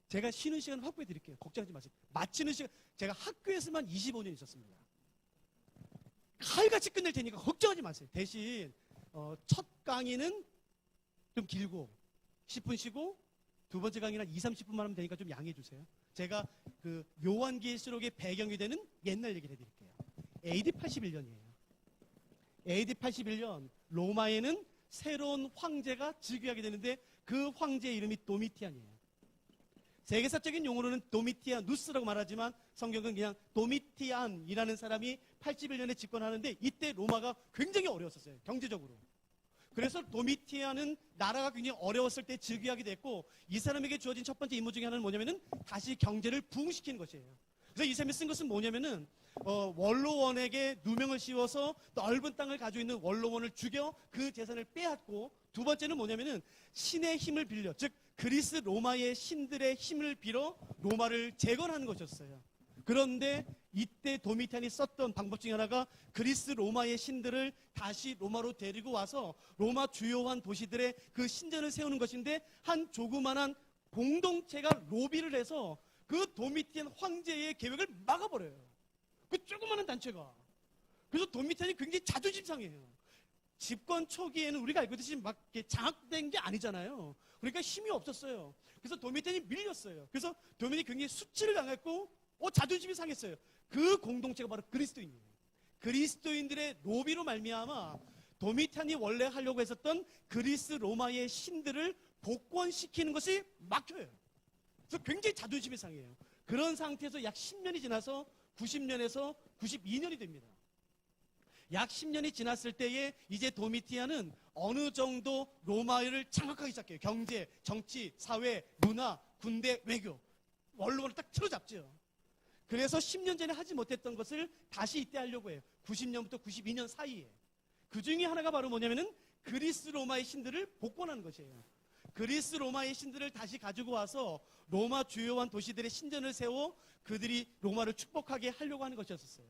제가 쉬는 시간 확보해 드릴게요. 걱정하지 마세요. 마치는 시간, 제가 학교에서만 25년 있었습니다. 칼같이 끝낼 테니까 걱정하지 마세요. 대신 첫 강의는 좀 길고 10분 쉬고 두 번째 강의는 20-30분만 하면 되니까 좀 양해해 주세요. 제가 그 요한계시록의 배경이 되는 옛날 얘기를 해드릴게요. AD 81년이에요. AD 81년 로마에는 새로운 황제가 즉위하게 되는데 그 황제의 이름이 도미티안이에요. 세계사적인 용어로는 도미티아누스라고 말하지만 성경은 그냥 도미티안이라는 사람이 81년에 집권하는데 이때 로마가 굉장히 어려웠었어요. 경제적으로. 그래서 도미티안은 나라가 굉장히 어려웠을 때 즉위하게 됐고, 이 사람에게 주어진 첫 번째 임무 중에 하나는 뭐냐면은 다시 경제를 부흥시키는 것이에요. 그래서 이 사람이 쓴 것은 뭐냐면은 원로원에게 누명을 씌워서 넓은 땅을 가지고 있는 원로원을 죽여 그 재산을 빼앗고, 두 번째는 뭐냐면은 신의 힘을 빌려, 즉 그리스 로마의 신들의 힘을 빌어 로마를 재건하는 것이었어요. 그런데 이때 도미티안이 썼던 방법 중에 하나가 그리스 로마의 신들을 다시 로마로 데리고 와서 로마 주요한 도시들의 그 신전을 세우는 것인데, 한 조그만한 공동체가 로비를 해서 그 도미티안 황제의 계획을 막아버려요. 그 조그만한 단체가. 그래서 도미티안이 굉장히 자존심 상해요. 집권 초기에는 우리가 알고 있듯이 막 장악된 게 아니잖아요. 그러니까 힘이 없었어요. 그래서 도미티안이 밀렸어요. 그래서 도미티안이 굉장히 수치를 당했고 자존심이 상했어요. 그 공동체가 바로 그리스도인이에요. 그리스도인들의 로비로 말미암아 도미티안이 원래 하려고 했었던 그리스 로마의 신들을 복권시키는 것이 막혀요. 그래서 굉장히 자존심이 상해요. 그런 상태에서 약 10년이 지나서 90년에서 92년이 됩니다. 약 10년이 지났을 때에 이제 도미티안은 어느 정도 로마를 장악하기 시작해요. 경제, 정치, 사회, 문화, 군대, 외교, 원로를 딱 틀어잡죠. 그래서 10년 전에 하지 못했던 것을 다시 이때 하려고 해요. 90년부터 92년 사이에. 그 중에 하나가 바로 뭐냐면은 그리스 로마의 신들을 복권하는 것이에요. 그리스 로마의 신들을 다시 가지고 와서 로마 주요한 도시들의 신전을 세워 그들이 로마를 축복하게 하려고 하는 것이었어요.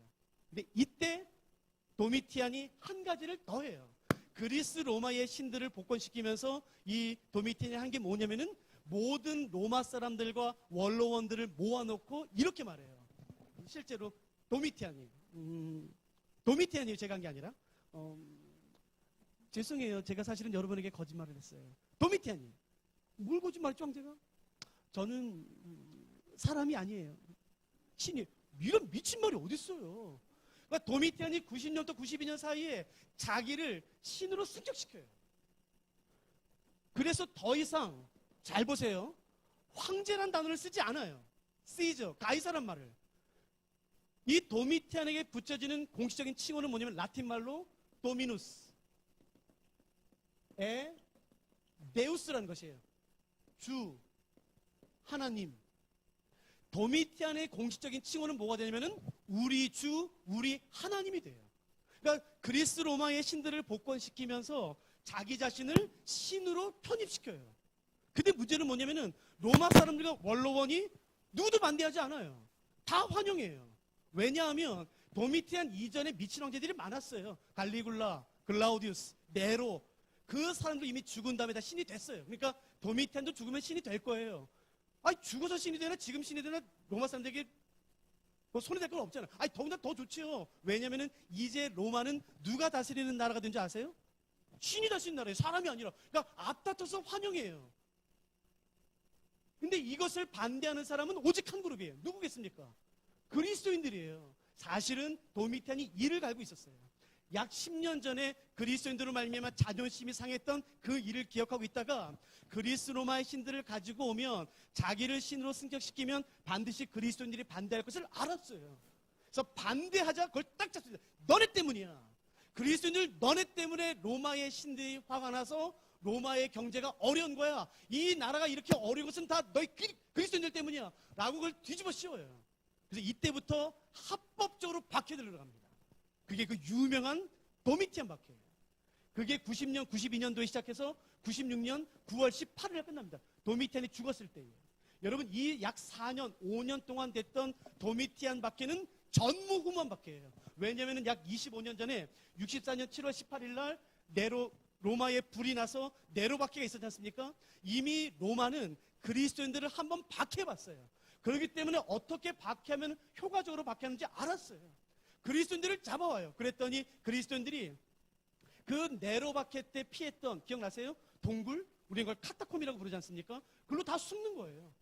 근데 이때 도미티안이 한 가지를 더해요. 그리스 로마의 신들을 복권시키면서 이 도미티안이 한 게 뭐냐면은 모든 로마 사람들과 원로원들을 모아놓고 이렇게 말해요. 실제로 도미티안이 도미티안이에요. 제가 한 게 아니라 죄송해요. 제가 사실은 여러분에게 거짓말을 했어요. 도미티안이 뭘 거짓말했죠, 황제가? 저는 사람이 아니에요. 신이. 이런 미친 말이 어딨어요. 그러니까 도미티안이 90년부터 92년 사이에 자기를 신으로 승격시켜요. 그래서 더 이상 잘 보세요. 황제란 단어를 쓰지 않아요. 시저, 가이사란 말을. 이 도미티안에게 붙여지는 공식적인 칭호는 뭐냐면 라틴 말로 도미누스, 데우스라는 것이에요. 주, 하나님. 도미티안의 공식적인 칭호는 뭐가 되냐면은 우리 주, 우리 하나님이 돼요. 그러니까 그리스 로마의 신들을 복권시키면서 자기 자신을 신으로 편입시켜요. 근데 문제는 뭐냐면은 로마 사람들과 원로원이 누구도 반대하지 않아요. 다 환영해요. 왜냐하면 도미티안 이전에 미친 황제들이 많았어요. 갈리굴라, 글라우디우스, 네로. 그 사람들 이미 죽은 다음에 다 신이 됐어요. 그러니까 도미티안도 죽으면 신이 될 거예요. 아니 죽어서 신이 되나 지금 신이 되나 로마 사람들에게 뭐 손해될 건 없잖아요. 아니, 더구나 더 좋지요. 왜냐면은 이제 로마는 누가 다스리는 나라가 된지 아세요? 신이 다스리는 나라예요. 사람이 아니라. 그러니까 앞다퉈서 환영해요. 근데 이것을 반대하는 사람은 오직 한 그룹이에요. 누구겠습니까? 그리스도인들이에요. 사실은 도미티안이 이를 갈고 있었어요. 약 10년 전에 그리스도인들로 말미암아 자존심이 상했던 그 일을 기억하고 있다가 그리스 로마의 신들을 가지고 오면 자기를 신으로 승격시키면 반드시 그리스도인들이 반대할 것을 알았어요. 그래서 반대하자 그걸 딱 잡습니다. 너네 때문이야. 그리스도인들 너네 때문에 로마의 신들이 화가 나서 로마의 경제가 어려운 거야. 이 나라가 이렇게 어려운 것은 다 너희 그리스도인들 때문이야. 라고 그걸 뒤집어 씌워요. 그래서 이때부터 합법적으로 박해를 들어갑니다. 그게 그 유명한 도미티안 박해예요. 그게 90년, 92년도에 시작해서 96년 9월 18일에 끝납니다. 도미티안이 죽었을 때예요. 여러분, 이 약 4년, 5년 동안 됐던 도미티안 박해는 전무후무한 박해예요. 왜냐하면 약 25년 전에 64년 7월 18일 날 로마에 불이 나서 네로 박해가 있었지 않습니까? 이미 로마는 그리스도인들을 한번 박해봤어요. 그렇기 때문에 어떻게 박해하면 효과적으로 박해하는지 알았어요. 그리스도인들을 잡아와요. 그랬더니 그리스도인들이 그 네로 박해 때 피했던, 기억나세요? 동굴? 우리는 그걸 카타콤이라고 부르지 않습니까? 그걸로 다 숨는 거예요.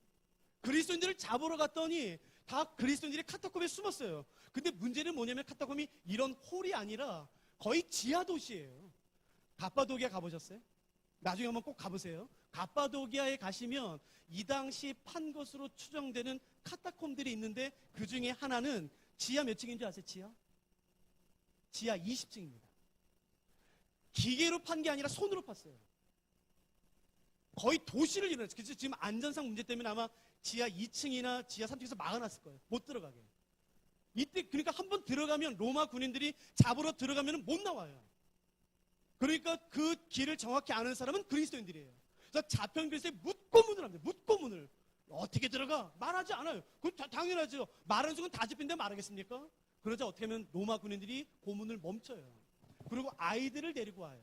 그리스도인들을 잡으러 갔더니 다 그리스도인들이 카타콤에 숨었어요. 근데 문제는 뭐냐면 카타콤이 이런 홀이 아니라 거의 지하 도시예요. 갑바도기아 가보셨어요? 나중에 한번 꼭 가보세요. 갑바도기아에 가시면 이 당시 판 것으로 추정되는 카타콤들이 있는데 그 중에 하나는 지하 몇 층인 줄 아세요? 지하 20층입니다. 기계로 판 게 아니라 손으로 팠어요. 거의 도시를 이뤄냈어요. 그래서 지금 안전상 문제 때문에 아마 지하 2층이나 지하 3층에서 막아놨을 거예요. 못 들어가게. 이때 그러니까 한번 들어가면 로마 군인들이 잡으러 들어가면 못 나와요. 그러니까 그 길을 정확히 아는 사람은 그리스도인들이에요. 그래서 자편 그리스도에 묻고문을 합니다. 묻고문을. 어떻게 들어가? 말하지 않아요. 그건 당연하죠. 말하는 순간 다 잡힌데 말하겠습니까? 그러자 어떻게 하면 로마 군인들이 고문을 멈춰요. 그리고 아이들을 데리고 와요.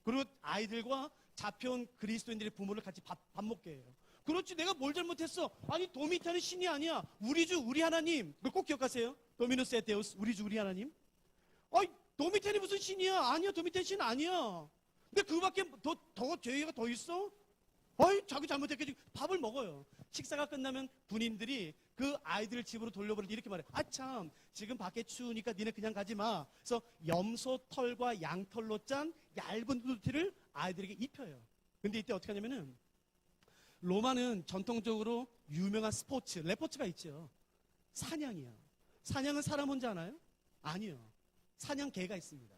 그리고 아이들과 잡혀온 그리스도인들의 부모를 같이 밥 먹게 해요. 그렇지, 내가 뭘 잘못했어? 아니, 도미티안은 신이 아니야. 우리 주, 우리 하나님. 그걸 꼭 기억하세요. 도미누스 et 데우스, 우리 주, 우리 하나님. 아니, 도미티안이 무슨 신이야? 아니야, 도미티안 신 아니야. 근데 그밖에 더 죄가 더 있어? 아이, 자기 잘못했겠지. 밥을 먹어요. 식사가 끝나면 군인들이 그 아이들을 집으로 돌려보내서 이렇게 말해요. 아, 참, 지금 밖에 추우니까 니네 그냥 가지 마. 그래서 염소 털과 양털로 짠 얇은 후드티를 아이들에게 입혀요. 근데 이때 어떻게 하냐면은 로마는 전통적으로 유명한 스포츠, 레포츠가 있죠. 사냥이요. 사냥은 사람 혼자 하나요? 아니요. 사냥개가 있습니다.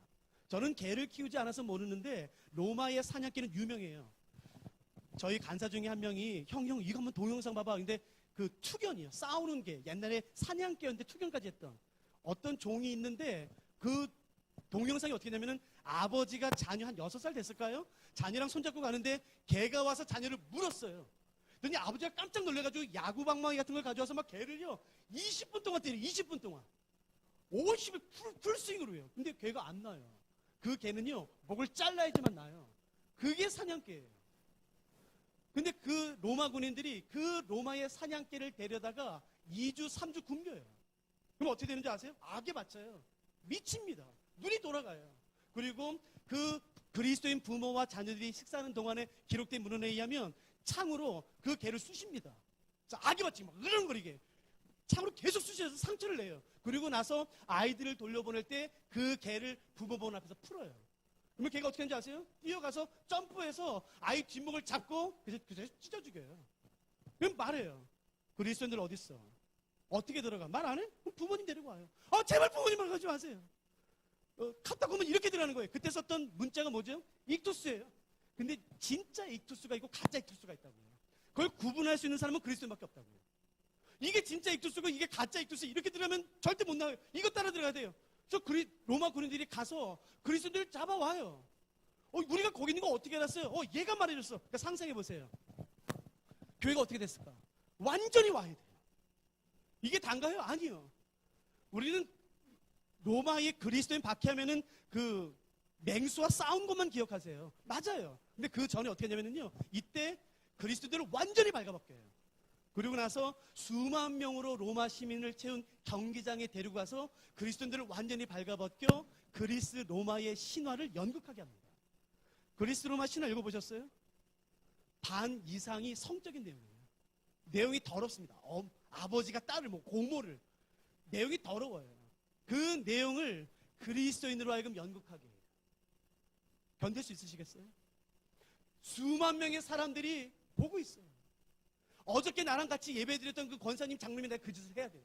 저는 개를 키우지 않아서 모르는데 로마의 사냥개는 유명해요. 저희 간사 중에 한 명이 형 이거 한번 동영상 봐봐. 근데 그 투견이요. 싸우는 개. 옛날에 사냥개였는데 투견까지 했던 어떤 종이 있는데 그 동영상이 어떻게 되냐면은 아버지가 자녀 한 6살 됐을까요? 자녀랑 손잡고 가는데 개가 와서 자녀를 물었어요. 그랬더니 아버지가 깜짝 놀래가지고 야구방망이 같은 걸 가져와서 막 개를요 20분 동안 때려요. 20분 동안 50을 풀스윙으로 해요. 근데 개가 안 나요. 그 개는요 목을 잘라야지만 나요. 그게 사냥개예요. 근데 그 로마 군인들이 그 로마의 사냥개를 데려다가 2주 3주 굶겨요. 그럼 어떻게 되는지 아세요? 악에 맞춰요. 미칩니다. 눈이 돌아가요. 그리고 그 그리스도인 부모와 자녀들이 식사하는 동안에 기록된 문헌에 의하면 창으로 그 개를 쑤십니다. 악에 맞지 막 으르렁거리게 창으로 계속 쑤셔서 상처를 내요. 그리고 나서 아이들을 돌려보낼 때 그 개를 부모본 앞에서 풀어요. 그러면 걔가 어떻게 하는지 아세요? 뛰어가서 점프해서 아이 뒷목을 잡고 그래서 찢어 죽여요. 그럼 말해요. 그리스도인들 어디 있어? 어떻게 들어가? 말 안 해? 그럼 부모님 데리고 와요. 제발 부모님을 가지 마세요. 카타콤은 이렇게 들어가는 거예요. 그때 썼던 문자가 뭐죠? 익투스예요. 근데 진짜 익투스가 있고 가짜 익투스가 있다고요. 그걸 구분할 수 있는 사람은 그리스도인밖에 없다고요. 이게 진짜 익투스고 이게 가짜 익투스 이렇게 들어가면 절대 못 나와요. 이거 따라 들어가야 돼요. 그래서 로마 군인들이 가서 그리스도인들을 잡아와요. 우리가 거기 있는 거 어떻게 알았어요? 얘가 말해줬어. 그러니까 상상해 보세요. 교회가 어떻게 됐을까? 완전히 와야 돼요. 이게 단가요? 아니요. 우리는 로마의 그리스도인 박해하면은 그 맹수와 싸운 것만 기억하세요. 맞아요. 근데 그 전에 어떻게 하냐면요. 이때 그리스도인들을 완전히 발가벗겨요. 그리고 나서 수만 명으로 로마 시민을 채운 경기장에 데리고 가서 그리스도인들을 완전히 발가벗겨 그리스 로마의 신화를 연극하게 합니다. 그리스 로마 신화 읽어보셨어요? 반 이상이 성적인 내용이에요. 내용이 더럽습니다. 아버지가 딸을, 고모를. 내용이 더러워요. 그 내용을 그리스도인으로 하여금 연극하게 해요. 견딜 수 있으시겠어요? 수만 명의 사람들이 보고 있어요. 어저께 나랑 같이 예배드렸던 그 권사님, 장로님이 내가 그 짓을 해야 돼요.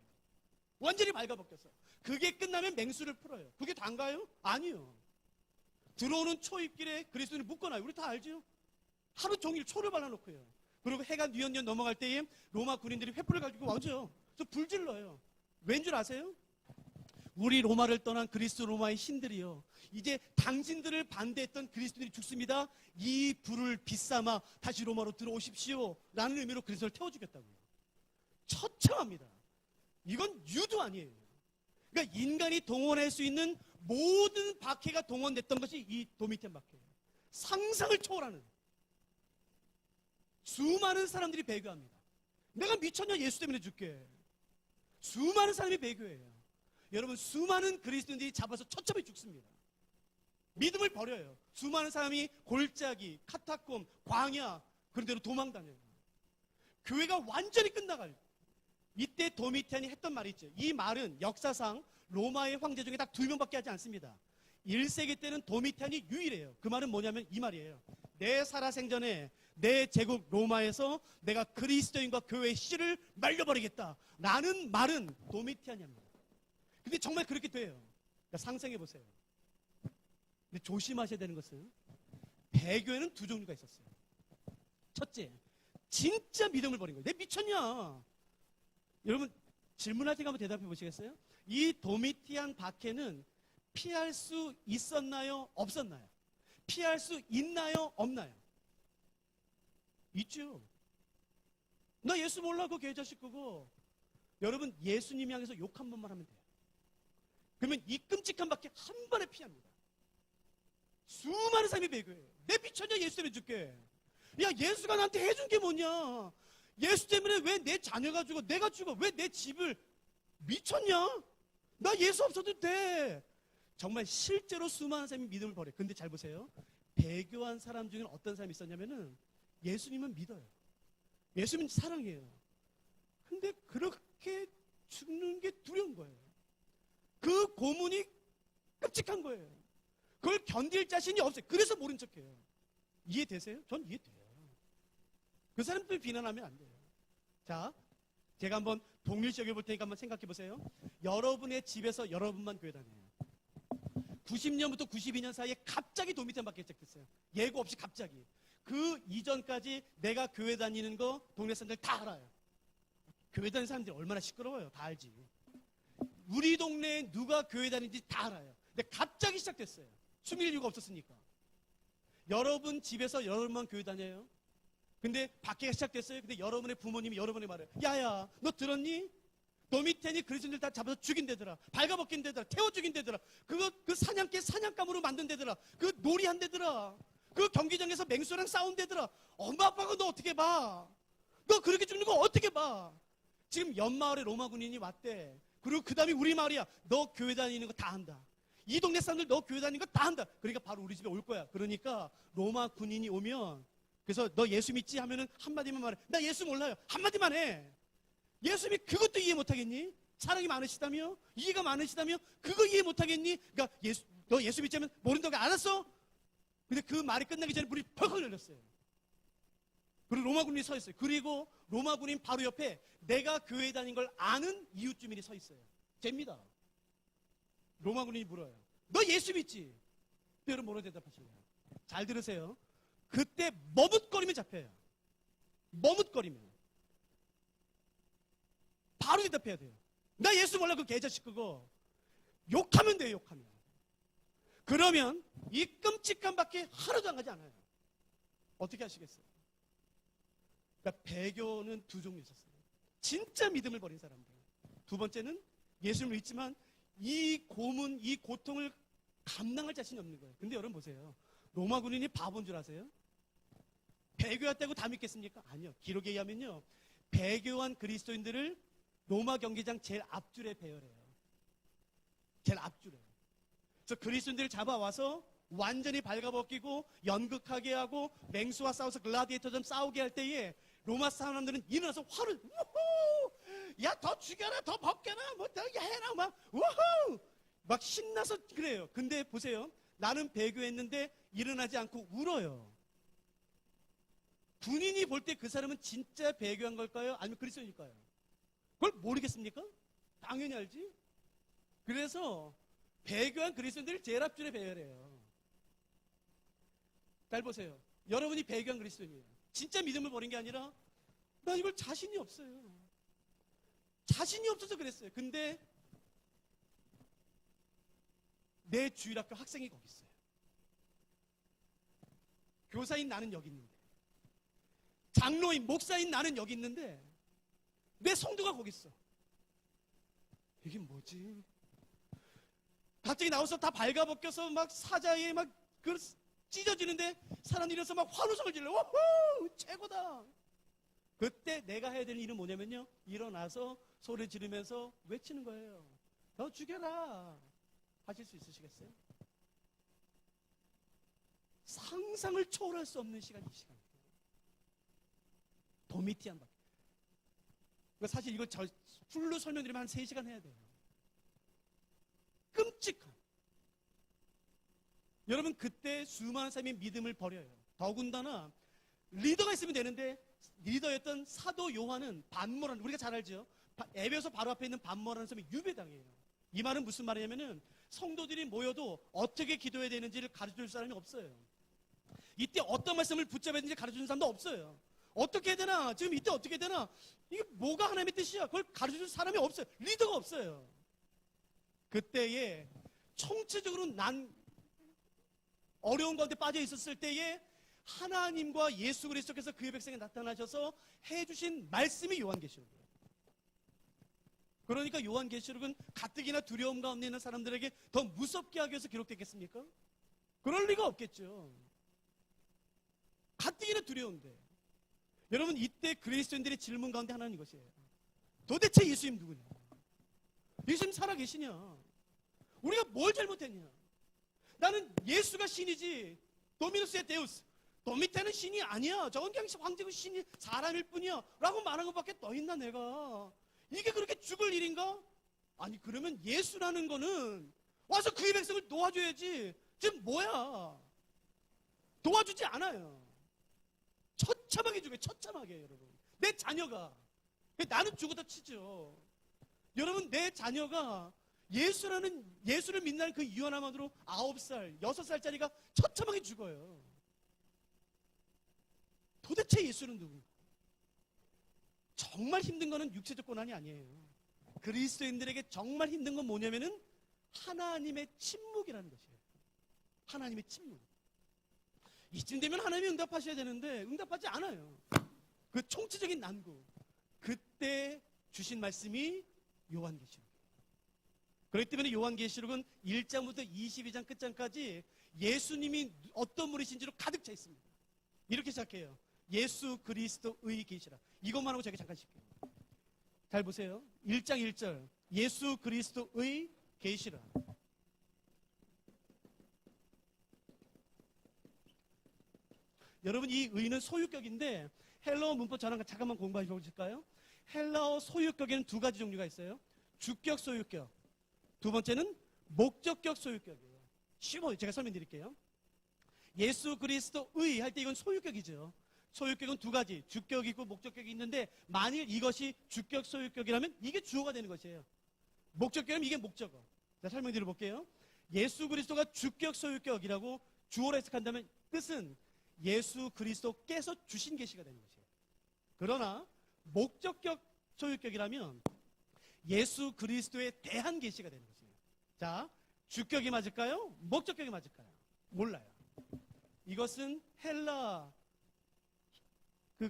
완전히 발가벗겼어. 그게 끝나면 맹수를 풀어요. 그게 단가요? 아니요. 들어오는 초입길에 그리스도인을 묶어놔요. 우리 다 알죠? 하루 종일 초를 발라놓고요. 그리고 해가 뉘엿뉘엿 넘어갈 때에 로마 군인들이 횃불을 가지고 와죠. 그래서 불 질러요. 왠 줄 아세요? 우리 로마를 떠난 그리스 로마의 신들이요, 이제 당신들을 반대했던 그리스도인이 죽습니다. 이 불을 비삼아 다시 로마로 들어오십시오 라는 의미로 그리스도를 태워주겠다고요. 처참합니다. 이건 유도 아니에요. 그러니까 인간이 동원할 수 있는 모든 박해가 동원됐던 것이 이 도미티안 박해예요. 상상을 초월하는. 수많은 사람들이 배교합니다. 내가 미쳤냐, 예수 때문에 죽게. 수많은 사람이 배교해요. 여러분, 수많은 그리스도인들이 잡아서 처참히 죽습니다. 믿음을 버려요. 수많은 사람이 골짜기, 카타콤, 광야, 그런 데로 도망다녀요. 교회가 완전히 끝나갈, 이때 도미티안이 했던 말이 있죠. 이 말은 역사상 로마의 황제 중에 딱 2명밖에 하지 않습니다. 1세기 때는 도미티안이 유일해요. 그 말은 뭐냐면 이 말이에요. 내 살아생전에 내 제국 로마에서 내가 그리스도인과 교회의 씨를 말려버리겠다 라는 말은 도미티안이 합니다. 근데 정말 그렇게 돼요. 그러니까 상상해 보세요. 근데 조심하셔야 되는 것은, 배교에는 2종류가 있었어요. 첫째, 진짜 믿음을 버린 거예요. 내 미쳤냐? 여러분, 질문할 때 한번 대답해 보시겠어요? 이 도미티안 박해는 피할 수 있었나요? 없었나요? 피할 수 있나요? 없나요? 있죠. 나 예수 몰라, 그거 개자식 그거. 여러분, 예수님 향해서 욕 한 번만 하면 돼요. 그러면 이 끔찍한 박해 한 번에 피합니다. 수많은 사람이 배교해요. 내 미쳤냐, 예수 때문에 죽게. 야, 예수가 나한테 해준 게 뭐냐? 예수 때문에 왜 내 자녀가 죽어, 내가 죽어, 왜 내 집을, 미쳤냐? 나 예수 없어도 돼. 정말 실제로 수많은 사람이 믿음을 버려요. 근데 잘 보세요. 배교한 사람 중에는 어떤 사람이 있었냐면은, 예수님은 믿어요. 예수님은 사랑해요. 근데 그렇게 죽는 게 두려운 거예요. 그 고문이 끔찍한 거예요. 그걸 견딜 자신이 없어요. 그래서 모른 척해요. 이해되세요? 전 이해돼요. 그 사람들 비난하면 안 돼요. 자, 제가 한번 동일시 여겨볼 테니까 한번 생각해 보세요. 여러분의 집에서 여러분만 교회 다녀요. 90년부터 92년 사이에 갑자기 도미티안 박해 시작됐어요. 예고 없이 갑자기. 그 이전까지 내가 교회 다니는 거 동네 사람들 다 알아요. 교회 다니는 사람들이 얼마나 시끄러워요. 다 알지. 우리 동네에 누가 교회 다니는지 다 알아요. 근데 갑자기 시작됐어요. 숨길 이유가 없었으니까. 여러분 집에서 여러분만 교회 다녀요. 근데 박해가 시작됐어요. 근데 여러분의 부모님이 여러분의 말을, 야야, 너 들었니? 도미티안이 그리스도인들 다 잡아서 죽인대더라. 발가벗긴대더라. 태워 죽인대더라. 그 사냥개 사냥감으로 만든대더라. 그 놀이한대더라. 그 경기장에서 맹수랑 싸운대더라. 엄마 아빠가 너 어떻게 봐? 너 그렇게 죽는 거 어떻게 봐? 지금 옆마을에 로마 군인이 왔대. 그리고 그 다음에 우리 마을이야. 너 교회 다니는 거 다 한다. 이 동네 사람들 너 교회 다니는 거 다 한다. 그러니까 바로 우리 집에 올 거야. 그러니까 로마 군인이 오면, 그래서 너 예수 믿지? 하면은 한마디만 말해. 나 예수 몰라요. 한마디만 해. 예수님이 그것도 이해 못하겠니? 사랑이 많으시다며? 이해가 많으시다며? 그거 이해 못하겠니? 그러니까 너 예수 믿자면 모른다고 알았어? 근데 그 말이 끝나기 전에 불이 펄컥 열렸어요. 그리고 로마 군인이 서 있어요. 그리고 로마 군인 바로 옆에 내가 교회 다닌 걸 아는 이웃 주민이 서 있어요. 잽니다. 로마 군인이 물어요. 너 예수 믿지? 여러분 뭐로 대답하실래요? 잘 들으세요. 그때 머뭇거리면 잡혀요. 머뭇거리면. 바로 대답해야 돼요. 나 예수 몰라, 그 개자식 그거. 욕하면 돼요, 욕하면. 그러면 이 끔찍한 밖에 하루도 안 가지 않아요. 어떻게 하시겠어요? 그러니까 배교는 2종류 있었어요. 진짜 믿음을 버린 사람들. 2번째는 예수님을 믿지만 이 고문, 이 고통을 감당할 자신이 없는 거예요. 근데 여러분 보세요. 로마 군인이 바보인 줄 아세요? 배교했다고 다 믿겠습니까? 아니요. 기록에 의하면요, 배교한 그리스도인들을 로마 경기장 제일 앞줄에 배열해요. 제일 앞줄에. 그래서 그리스도인들을 잡아와서 완전히 발가벗기고 연극하게 하고 맹수와 싸워서 글라디에이터처럼 싸우게 할 때에 로마 사람들은 일어나서 화를 우후! 야, 더 죽여라, 더 벗겨라, 뭐 더 해라, 막 우후! 막 신나서 그래요. 근데 보세요. 나는 배교했는데 일어나지 않고 울어요. 군인이 볼 때 그 사람은 진짜 배교한 걸까요? 아니면 그리스도인일까요? 그걸 모르겠습니까? 당연히 알지. 그래서 배교한 그리스도인들을 제일 앞줄에 배열해요. 잘 보세요. 여러분이 배교한 그리스도인이에요. 진짜 믿음을 버린 게 아니라 나 이걸 자신이 없어요. 자신이 없어서 그랬어요. 근데 내 주일학교 학생이 거기 있어요. 교사인 나는 여기 있는데, 장로인 목사인 나는 여기 있는데 내 성도가 거기 있어. 이게 뭐지? 갑자기 나와서 다 발가벗겨서 막 사자에 막 찢어지는데 사람들이 일어서 막 환호성을 질러. 오호! 최고다! 그때 내가 해야 되는 일은 뭐냐면요, 일어나서 소리 지르면서 외치는 거예요. 너 죽여라! 하실 수 있으시겠어요? 상상을 초월할 수 없는 시간이 이 시간이에요. 도미티안 밖에. 사실 이걸 풀로 설명드리면 한 3시간 해야 돼요. 끔찍한. 여러분, 그때 수많은 사람이 믿음을 버려요. 더군다나 리더가 있으면 되는데 리더였던 사도 요한은 반모라는, 우리가 잘 알죠? 에베소 바로 앞에 있는 반모라는 사람이 유배당해요. 이 말은 무슨 말이냐면은 성도들이 모여도 어떻게 기도해야 되는지를 가르쳐줄 사람이 없어요. 이때 어떤 말씀을 붙잡아야 되는지 가르쳐주는 사람도 없어요. 어떻게 해야 되나? 지금 이때 어떻게 해야 되나? 이게 뭐가 하나님의 뜻이야? 그걸 가르쳐줄 사람이 없어요. 리더가 없어요. 그때에 총체적으로 난 어려운 가운데 빠져 있었을 때에 하나님과 예수 그리스도께서 그의 백성에 나타나셔서 해주신 말씀이 요한계시록이에요. 그러니까 요한계시록은 가뜩이나 두려움 가운데 있는 사람들에게 더 무섭게 하기 위해서 기록됐겠습니까? 그럴 리가 없겠죠. 가뜩이나 두려운데. 여러분, 이때 그리스도인들의 질문 가운데 하나는 이것이에요. 도대체 예수님 누구냐? 예수님 살아계시냐? 우리가 뭘 잘못했냐? 나는 예수가 신이지, 도미누스의 데우스, 도미테는 신이 아니야. 저건 그냥 황제고 신이 사람일 뿐이야 라고 말한 것밖에 더 있나 내가? 이게 그렇게 죽을 일인가? 아니, 그러면 예수라는 거는 와서 그의 백성을 도와줘야지. 지금 뭐야? 도와주지 않아요. 처참하게 죽어요. 처참하게. 여러분, 내 자녀가, 나는 죽어다 치죠. 여러분, 내 자녀가 예수를 믿는 그 유한함으로 9살, 6살짜리가 처참하게 죽어요. 도대체 예수는 누구? 정말 힘든 거는 육체적 고난이 아니에요. 그리스도인들에게 정말 힘든 건 뭐냐면은 하나님의 침묵이라는 것이에요. 하나님의 침묵. 이쯤 되면 하나님이 응답하셔야 되는데 응답하지 않아요. 그 총체적인 난구. 그때 주신 말씀이 요한계시록이에요. 그렇기 때문에 요한계시록은 1장부터 22장 끝장까지 예수님이 어떤 분이신지로 가득 차 있습니다. 이렇게 시작해요. 예수 그리스도의 계시라. 이것만 하고 제가 잠깐 쉴게요. 잘 보세요. 1장 1절. 예수 그리스도의 계시라. 여러분, 이 의는 소유격인데 헬라어 문법 저랑 잠깐만 공부해 보실까요? 헬라어 소유격에는 2가지 종류가 있어요. 주격 소유격. 두 번째는 목적격 소유격이에요. 쉬워요. 제가 설명드릴게요. 예수 그리스도의 할 때 이건 소유격이죠. 소유격은 2가지, 주격이 있고 목적격이 있는데 만일 이것이 주격 소유격이라면 이게 주어가 되는 것이에요. 목적격이면 이게 목적어. 자, 설명드려 볼게요. 예수 그리스도가 주격 소유격이라고 주어로 해석한다면 뜻은 예수 그리스도께서 주신 계시가 되는 것이에요. 그러나 목적격 소유격이라면 예수 그리스도에 대한 계시가 되는 것이에요. 자, 주격이 맞을까요? 목적격이 맞을까요? 몰라요. 이것은 헬라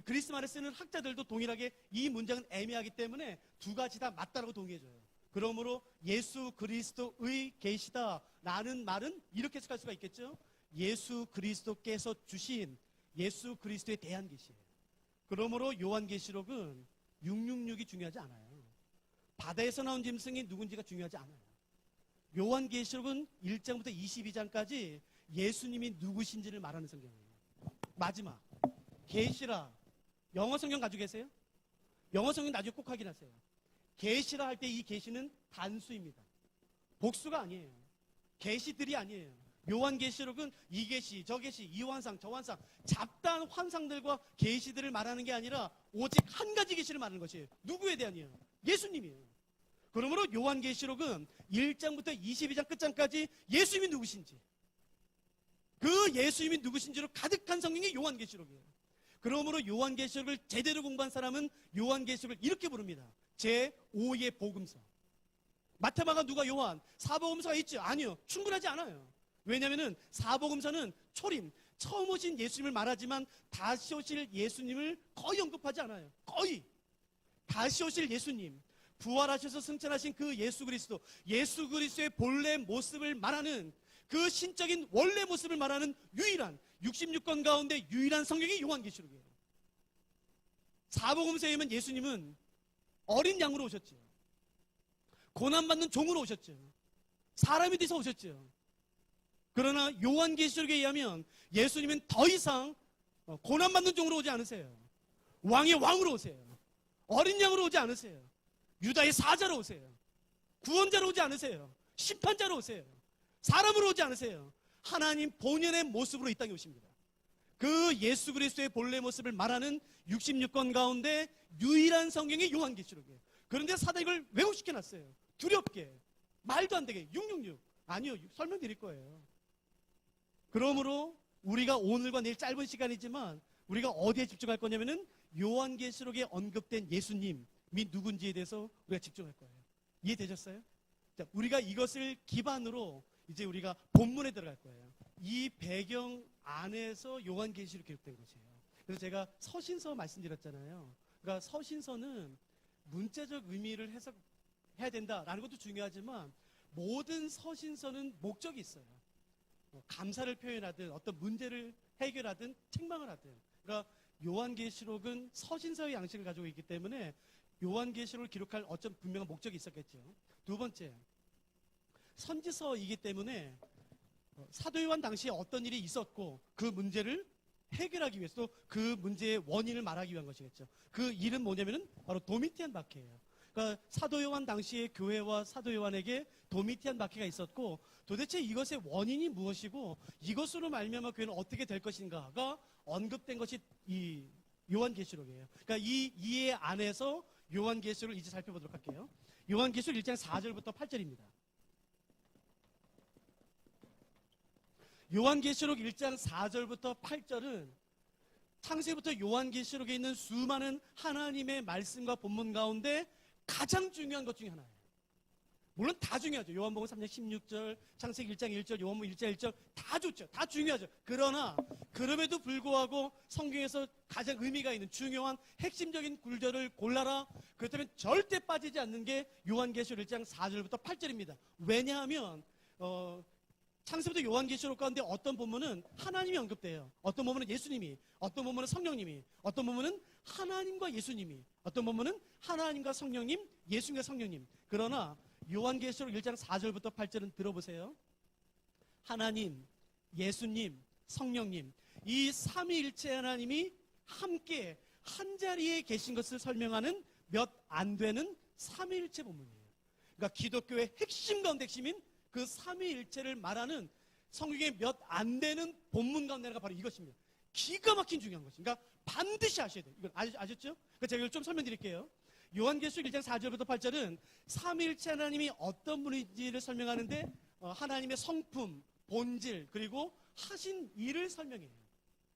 그리스 말에 쓰는 학자들도 동일하게 이 문장은 애매하기 때문에 2가지 다 맞다라고 동의해줘요. 그러므로 예수 그리스도의 계시다라는 말은 이렇게 해석할 수가 있겠죠. 예수 그리스도께서 주신 예수 그리스도에 대한 계시예요. 그러므로 요한계시록은 666이 중요하지 않아요. 바다에서 나온 짐승이 누군지가 중요하지 않아요. 요한계시록은 1장부터 22장까지 예수님이 누구신지를 말하는 성경이에요. 마지막 계시라, 영어 성경 가지고 계세요? 영어 성경 나중에 꼭 확인하세요. 계시라 할 때 이 계시는 단수입니다. 복수가 아니에요. 계시들이 아니에요. 요한계시록은 이 계시, 저 계시, 이 환상, 저 환상, 잡다한 환상들과 계시들을 말하는 게 아니라 오직 한 가지 계시를 말하는 것이에요. 누구에 대한이에요? 예수님이에요. 그러므로 요한계시록은 1장부터 22장 끝장까지 예수님이 누구신지, 그 예수님이 누구신지로 가득한 성경이 요한계시록이에요. 그러므로 요한계시록을 제대로 공부한 사람은 요한계시록을 이렇게 부릅니다. 제5의 복음서. 마태마가 누가 요한, 사복음서가 있죠? 아니요. 충분하지 않아요. 왜냐하면 사복음서는 초림, 처음 오신 예수님을 말하지만 다시 오실 예수님을 거의 언급하지 않아요. 거의. 다시 오실 예수님, 부활하셔서 승천하신 그 예수 그리스도, 예수 그리스도의 본래 모습을 말하는, 그 신적인 원래 모습을 말하는 유일한 66권 가운데 유일한 성경이 요한계시록이에요. 사복음서에는 예수님은 어린 양으로 오셨죠. 고난받는 종으로 오셨죠. 사람이 돼서 오셨죠. 그러나 요한계시록에 의하면 예수님은 더 이상 고난받는 종으로 오지 않으세요. 왕의 왕으로 오세요. 어린 양으로 오지 않으세요. 유다의 사자로 오세요. 구원자로 오지 않으세요. 심판자로 오세요. 사람으로 오지 않으세요. 하나님 본연의 모습으로 이 땅에 오십니다. 그 예수 그리스도의 본래 모습을 말하는 66권 가운데 유일한 성경이 요한계시록이에요. 그런데 사단이 이걸 왜곡시켜놨어요. 두렵게, 말도 안 되게, 666. 아니요, 설명드릴 거예요. 그러므로 우리가 오늘과 내일 짧은 시간이지만 우리가 어디에 집중할 거냐면은 요한계시록에 언급된 예수님이 누군지에 대해서 우리가 집중할 거예요. 이해되셨어요? 자, 우리가 이것을 기반으로 이제 우리가 본문에 들어갈 거예요. 이 배경 안에서 요한계시록 기록된 것이에요. 그래서 제가 서신서 말씀드렸잖아요. 그러니까 서신서는 문자적 의미를 해석해야 된다라는 것도 중요하지만 모든 서신서는 목적이 있어요. 감사를 표현하든 어떤 문제를 해결하든 책망을 하든. 그러니까 요한계시록은 서신서의 양식을 가지고 있기 때문에 요한계시록을 기록할 어떤 분명한 목적이 있었겠죠. 두 번째, 선지서이기 때문에 사도 요한 당시에 어떤 일이 있었고 그 문제를 해결하기 위해서 또 그 문제의 원인을 말하기 위한 것이겠죠. 그 일은 뭐냐면은 바로 도미티안 박해예요. 그러니까 사도 요한 당시의 교회와 사도 요한에게 도미티안 박해가 있었고 도대체 이것의 원인이 무엇이고 이것으로 말미암아 교회는 어떻게 될 것인가가 언급된 것이 이 요한계시록이에요. 그러니까 이 이해 안에서 요한계시록을 이제 살펴보도록 할게요. 요한계시록 1장 4절부터 8절입니다. 요한계시록 1장 4절부터 8절은 창세부터 요한계시록에 있는 수많은 하나님의 말씀과 본문 가운데 가장 중요한 것 중에 하나예요. 물론 다 중요하죠. 요한복음 3장 16절, 창세기 1장 1절, 요한복음 1장 1절 다 좋죠. 다 중요하죠. 그러나 그럼에도 불구하고 성경에서 가장 의미가 있는 중요한 핵심적인 구절을 골라라. 그렇다면 절대 빠지지 않는 게 요한계시록 1장 4절부터 8절입니다. 왜냐하면 창세부터 요한계시록 가운데 어떤 본문은 하나님이 언급돼요. 어떤 본문은 예수님이, 어떤 본문은 성령님이, 어떤 본문은 하나님과 예수님이, 어떤 본문은 하나님과 성령님, 예수님과 성령님. 그러나 요한계시록 1장 4절부터 8절은 들어보세요. 하나님, 예수님, 성령님, 이 삼위일체 하나님이 함께 한자리에 계신 것을 설명하는 몇 안 되는 삼위일체 본문이에요. 그러니까 기독교의 핵심 가운데 핵심인 그 삼위일체를 말하는 성경의 몇 안 되는 본문 가운데 하나가 바로 이것입니다. 기가 막힌 중요한 것입니다. 그러니까 반드시 아셔야 돼요. 이걸 아셨죠? 그러니까 제가 이걸 좀 설명드릴게요. 요한계시록 1장 4절부터 8절은 삼위일체 하나님이 어떤 분인지를 설명하는데 하나님의 성품, 본질, 그리고 하신 일을 설명해요.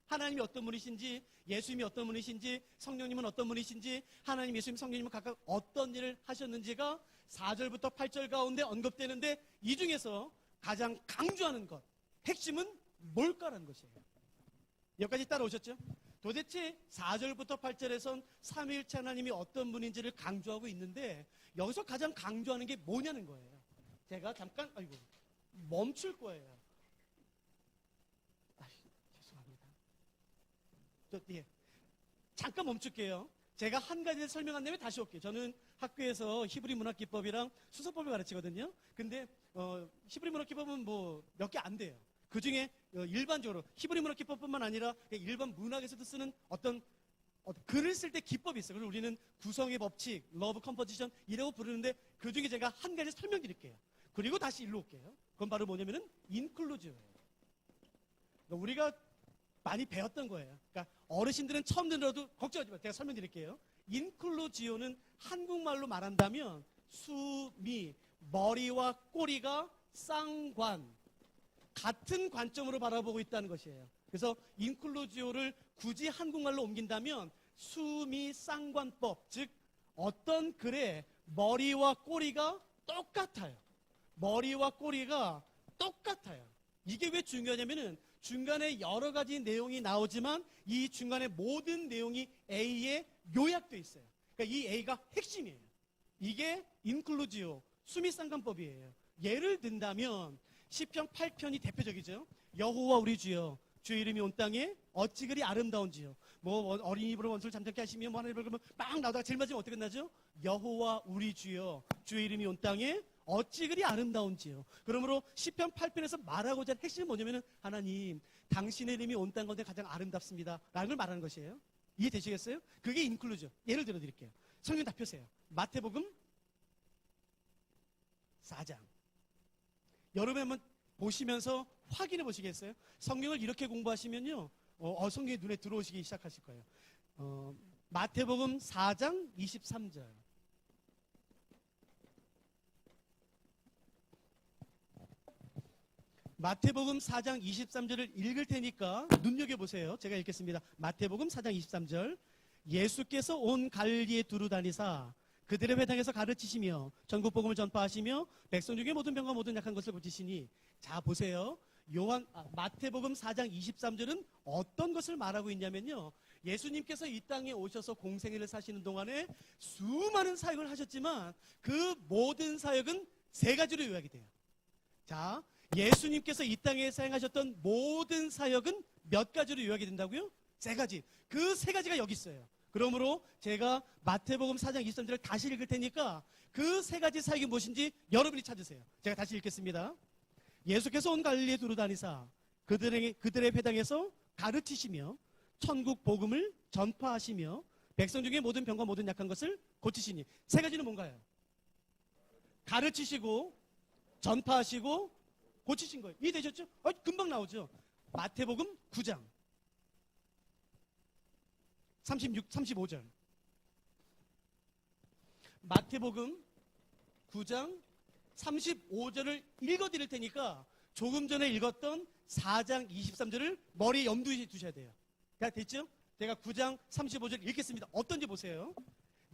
하나님이 어떤 분이신지, 예수님이 어떤 분이신지, 성령님은 어떤 분이신지, 하나님, 예수님, 성령님은 각각 어떤 일을 하셨는지가 4절부터 8절 가운데 언급되는데 이 중에서 가장 강조하는 것, 핵심은 뭘까라는 것이에요. 여기까지 따라오셨죠? 도대체 4절부터 8절에선 삼위일체 하나님이 어떤 분인지를 강조하고 있는데 여기서 가장 강조하는 게 뭐냐는 거예요. 제가 잠깐 멈출 거예요. 죄송합니다. 잠깐 멈출게요. 제가 한 가지를 설명한 다음에 다시 올게요. 저는 학교에서 히브리 문학기법이랑 수서법을 가르치거든요. 근데 히브리 문학기법은 뭐 몇 개 안 돼요. 그 중에 일반적으로 히브리 문학기법뿐만 아니라 일반 문학에서도 쓰는 어떤 글을 쓸 때 기법이 있어요. 그래서 우리는 구성의 법칙, 러브 컴포지션 이라고 부르는데 그 중에 제가 한 가지 설명드릴게요. 그리고 다시 일로 올게요. 그건 바로 뭐냐면은 인클루지오예요. 그러니까 우리가 많이 배웠던 거예요. 그러니까 어르신들은 처음 들어도 걱정하지 마세요. 제가 설명드릴게요. 인클루지오는 한국말로 말한다면 수미, 머리와 꼬리가 쌍관, 같은 관점으로 바라보고 있다는 것이에요. 그래서 인클루지오를 굳이 한국말로 옮긴다면 수미 쌍관법, 즉 어떤 글에 머리와 꼬리가 똑같아요. 머리와 꼬리가 똑같아요. 이게 왜 중요하냐면은 중간에 여러 가지 내용이 나오지만 이 중간에 모든 내용이 A에 요약되어 있어요. 그러니까 이 A가 핵심이에요. 이게 인클루지오, 수미쌍관법이에요. 예를 든다면 시편 8편이 대표적이죠. 여호와 우리 주여, 주의 이름이 온 땅에 어찌 그리 아름다운지요. 뭐 어린이집으로 원수를 잠잠케 하시며 뭐 하나님을 그러면 막 나오다가 제일 마지막에 어떻게 끝나죠? 여호와 우리 주여, 주의 이름이 온 땅에 어찌 그리 아름다운지요. 그러므로 시편 8편에서 말하고자 하는 핵심은 뭐냐면은 하나님, 당신의 이름이 온 땅 가운데 가장 아름답습니다 라는 걸 말하는 것이에요. 이해되시겠어요? 그게 인클루죠. 예를 들어 드릴게요. 성경 다 펴세요. 마태복음 4장. 여러분 한번 보시면서 확인해 보시겠어요? 성경을 이렇게 공부하시면요, 성경이 눈에 들어오시기 시작하실 거예요. 마태복음 4장 23절. 마태복음 4장 23절을 읽을 테니까 눈여겨보세요. 제가 읽겠습니다. 마태복음 4장 23절. 예수께서 온 갈릴리에 두루 다니사 그들의 회당에서 가르치시며 전국 복음을 전파하시며 백성 중에 모든 병과 모든 약한 것을 고치시니. 자, 보세요. 마태복음 4장 23절은 어떤 것을 말하고 있냐면요, 예수님께서 이 땅에 오셔서 공생애를 사시는 동안에 수많은 사역을 하셨지만 그 모든 사역은 세 가지로 요약이 돼요. 자, 예수님께서 이 땅에 사용하셨던 모든 사역은 몇 가지로 요약이 된다고요? 세 가지. 그 세 가지가 여기 있어요. 그러므로 제가 마태복음 4장 23절을 다시 읽을 테니까 그 세 가지 사역이 무엇인지 여러분이 찾으세요. 제가 다시 읽겠습니다. 예수께서 온 갈릴리에 두루 다니사 그들의 회당에서 가르치시며 천국 복음을 전파하시며 백성 중에 모든 병과 모든 약한 것을 고치시니. 세 가지는 뭔가요? 가르치시고 전파하시고 고치신 거예요. 이해되셨죠? 금방 나오죠. 마태복음 9장 35절. 마태복음 9장 35절을 읽어드릴 테니까 조금 전에 읽었던 4장 23절을 머리에 염두에 두셔야 돼요. 다 됐죠? 제가 9장 35절 읽겠습니다. 어떤지 보세요.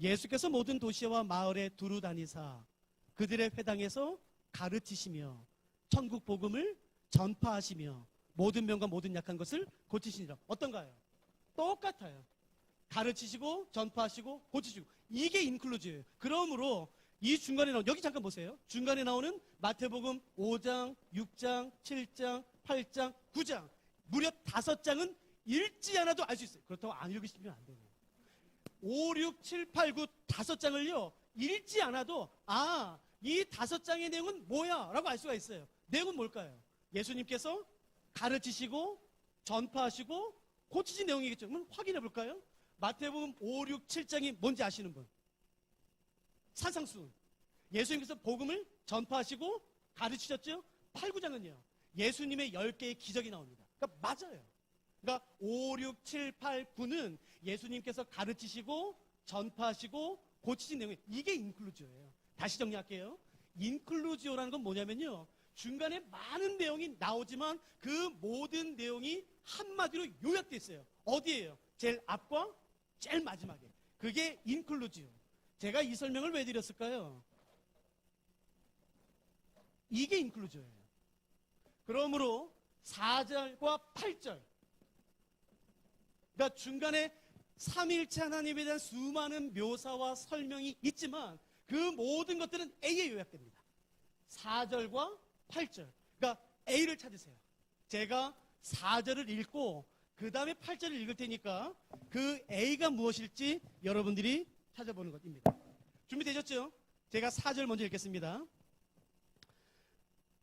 예수께서 모든 도시와 마을에 두루 다니사 그들의 회당에서 가르치시며 천국 복음을 전파하시며 모든 병과 모든 약한 것을 고치시니라. 어떤가요? 똑같아요. 가르치시고 전파하시고 고치시고. 이게 인클루지예요. 그러므로 이 중간에 나오는, 여기 잠깐 보세요. 중간에 나오는 마태복음 5장, 6장, 7장, 8장, 9장 무려 5장은 읽지 않아도 알 수 있어요. 그렇다고 안 읽으시면 안 돼요. 5, 6, 7, 8, 9 5장을요 읽지 않아도 이 5장의 내용은 뭐야? 라고 알 수가 있어요. 내용은 뭘까요? 예수님께서 가르치시고 전파하시고 고치신 내용이겠죠. 그럼 확인해 볼까요? 마태복음 5, 6, 7장이 뭔지 아시는 분? 산상수훈. 예수님께서 복음을 전파하시고 가르치셨죠? 8, 9장은요 예수님의 10개의 기적이 나옵니다. 그러니까 맞아요. 그러니까 5, 6, 7, 8, 9는 예수님께서 가르치시고 전파하시고 고치신 내용이, 이게 인클루지오예요. 다시 정리할게요. 인클루지오라는 건 뭐냐면요, 중간에 많은 내용이 나오지만 그 모든 내용이 한마디로 요약되어 있어요. 어디예요? 제일 앞과 제일 마지막에. 그게 인클루지오. 제가 이 설명을 왜 드렸을까요? 이게 인클루지오예요. 그러므로 4절과 8절, 그러니까 중간에 삼위일체 하나님에 대한 수많은 묘사와 설명이 있지만 그 모든 것들은 A에 요약됩니다. 4절과 8절. 그러니까 A를 찾으세요. 제가 4절을 읽고 그 다음에 8절을 읽을 테니까 그 A가 무엇일지 여러분들이 찾아보는 것입니다. 준비되셨죠? 제가 4절 먼저 읽겠습니다.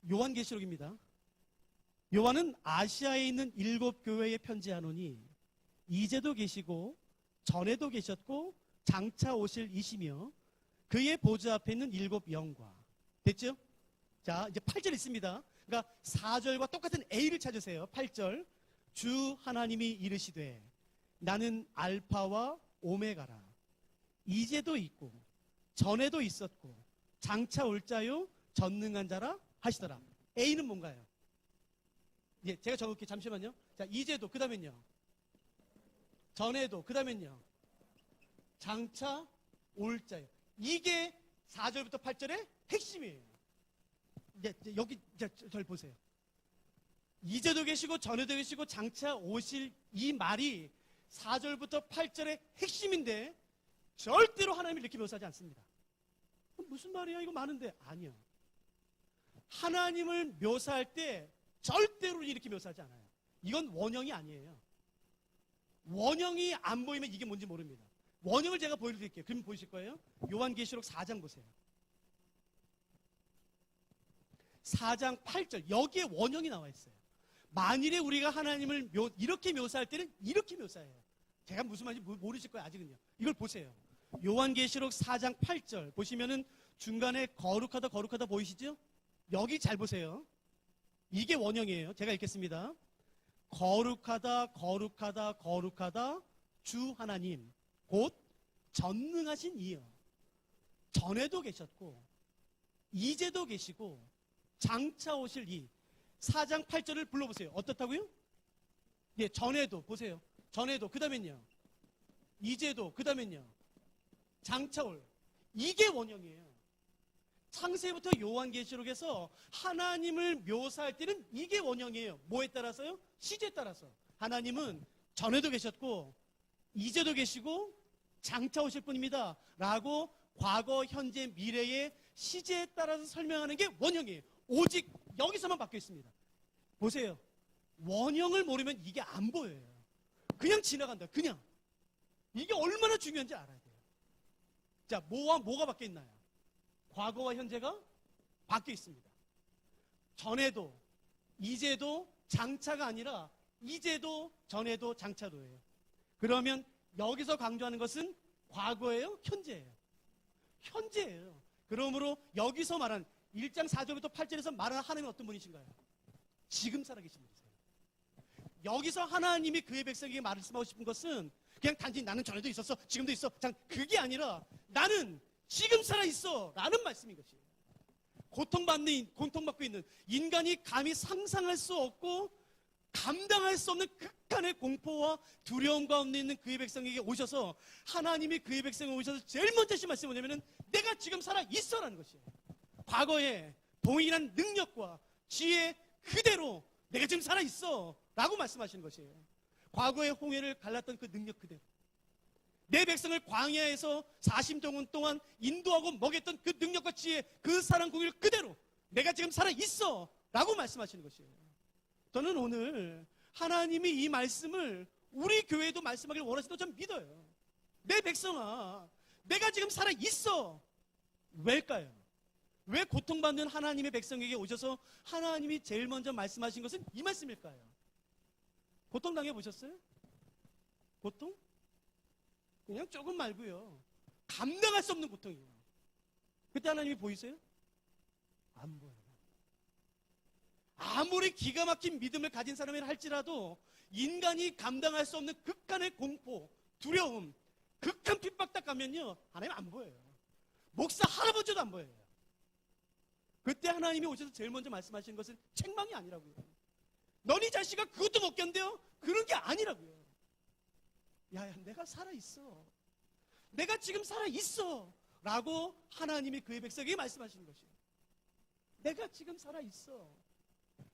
요한계시록입니다. 요한은 아시아에 있는 7교회에 편지하노니 이제도 계시고 전에도 계셨고 장차 오실 이시며 그의 보좌 앞에 있는 7 영과. 됐죠? 자, 이제 8절 있습니다. 그러니까 4절과 똑같은 A를 찾으세요. 8절. 주 하나님이 이르시되 나는 알파와 오메가라. 이제도 있고 전에도 있었고 장차 올 자요 전능한 자라 하시더라. A는 뭔가요? 예, 제가 적을게요. 잠시만요. 자, 이제도, 그 다음엔요. 전에도, 그 다음엔요. 장차 올 자요. 이게 4절부터 8절의 핵심이에요. 이제 여기 절 보세요. 이제도 계시고 전에도 계시고 장차 오실 이 말이 4절부터 8절의 핵심인데 절대로 하나님을 이렇게 묘사하지 않습니다. 무슨 말이야? 이거 많은데. 아니요. 하나님을 묘사할 때 절대로 이렇게 묘사하지 않아요. 이건 원형이 아니에요. 원형이 안 보이면 이게 뭔지 모릅니다. 원형을 제가 보여드릴게요. 그럼 보이실 거예요. 요한계시록 4장 보세요. 4장 8절. 여기에 원형이 나와 있어요. 만일에 우리가 하나님을 이렇게 묘사할 때는 이렇게 묘사해요. 제가 무슨 말인지 모르실 거예요. 아직은요. 이걸 보세요. 요한계시록 4장 8절 보시면은 중간에 거룩하다 거룩하다 보이시죠? 여기 잘 보세요. 이게 원형이에요. 제가 읽겠습니다. 거룩하다 거룩하다 거룩하다 주 하나님 곧 전능하신 이여 전에도 계셨고 이제도 계시고 장차 오실 이 4장 8절을 불러보세요. 어떻다고요? 예, 전에도 보세요. 전에도 그 다음엔요. 이제도 그 다음엔요. 장차 올 이게 원형이에요. 창세부터 요한계시록에서 하나님을 묘사할 때는 이게 원형이에요. 뭐에 따라서요? 시제에 따라서. 하나님은 전에도 계셨고 이제도 계시고 장차 오실 분입니다. 라고 과거, 현재, 미래의 시제에 따라서 설명하는 게 원형이에요. 오직 여기서만 바뀌어 있습니다. 보세요. 원형을 모르면 이게 안 보여요. 그냥 지나간다. 그냥. 이게 얼마나 중요한지 알아야 돼요. 자, 뭐와 뭐가 바뀌어 있나요? 과거와 현재가 바뀌어 있습니다. 전에도, 이제도, 장차가 아니라 이제도, 전에도, 장차도예요. 그러면 여기서 강조하는 것은 과거예요? 현재예요? 현재예요. 그러므로 여기서 말한 1장 4절부터 8절에서 말하는 하나님은 어떤 분이신가요? 지금 살아계신 분이세요. 여기서 하나님이 그의 백성에게 말씀하고 싶은 것은 그냥 단지 나는 전에도 있었어, 지금도 있어. 그게 아니라 나는 지금 살아있어 라는 말씀인 것이에요. 고통받고 있는 인간이 감히 상상할 수 없고 감당할 수 없는 극한의 공포와 두려움 가운데 있는 그의 백성에게 오셔서 하나님이 그의 백성에 오셔서 제일 먼저 하신 말씀이 뭐냐면은 내가 지금 살아있어 라는 것이에요. 과거에 동일한 능력과 지혜 그대로 내가 지금 살아있어 라고 말씀하시는 것이에요. 과거의 홍해를 갈랐던 그 능력 그대로 내 백성을 광야에서 40년 동안 인도하고 먹였던 그 능력과 지혜 그 사랑 공의를 그대로 내가 지금 살아있어 라고 말씀하시는 것이에요. 저는 오늘 하나님이 이 말씀을 우리 교회에도 말씀하기를 원하시다고 저는 믿어요. 내 백성아 내가 지금 살아있어. 왜일까요? 왜 고통받는 하나님의 백성에게 오셔서 하나님이 제일 먼저 말씀하신 것은 이 말씀일까요? 고통 당해보셨어요? 고통? 그냥 조금 말고요. 감당할 수 없는 고통이에요. 그때 하나님이 보이세요? 안 보여요. 아무리 기가 막힌 믿음을 가진 사람이라 할지라도 인간이 감당할 수 없는 극한의 공포, 두려움, 극한 핍박 딱 가면요. 하나님 안 보여요. 목사 할아버지도 안 보여요. 그때 하나님이 오셔서 제일 먼저 말씀하시는 것은 책망이 아니라고요. 너네 자식아 그것도 못 견뎌요? 그런 게 아니라고요. 야야 내가 살아있어. 내가 지금 살아있어. 라고 하나님이 그의 백성에게 말씀하시는 것이에요. 내가 지금 살아있어.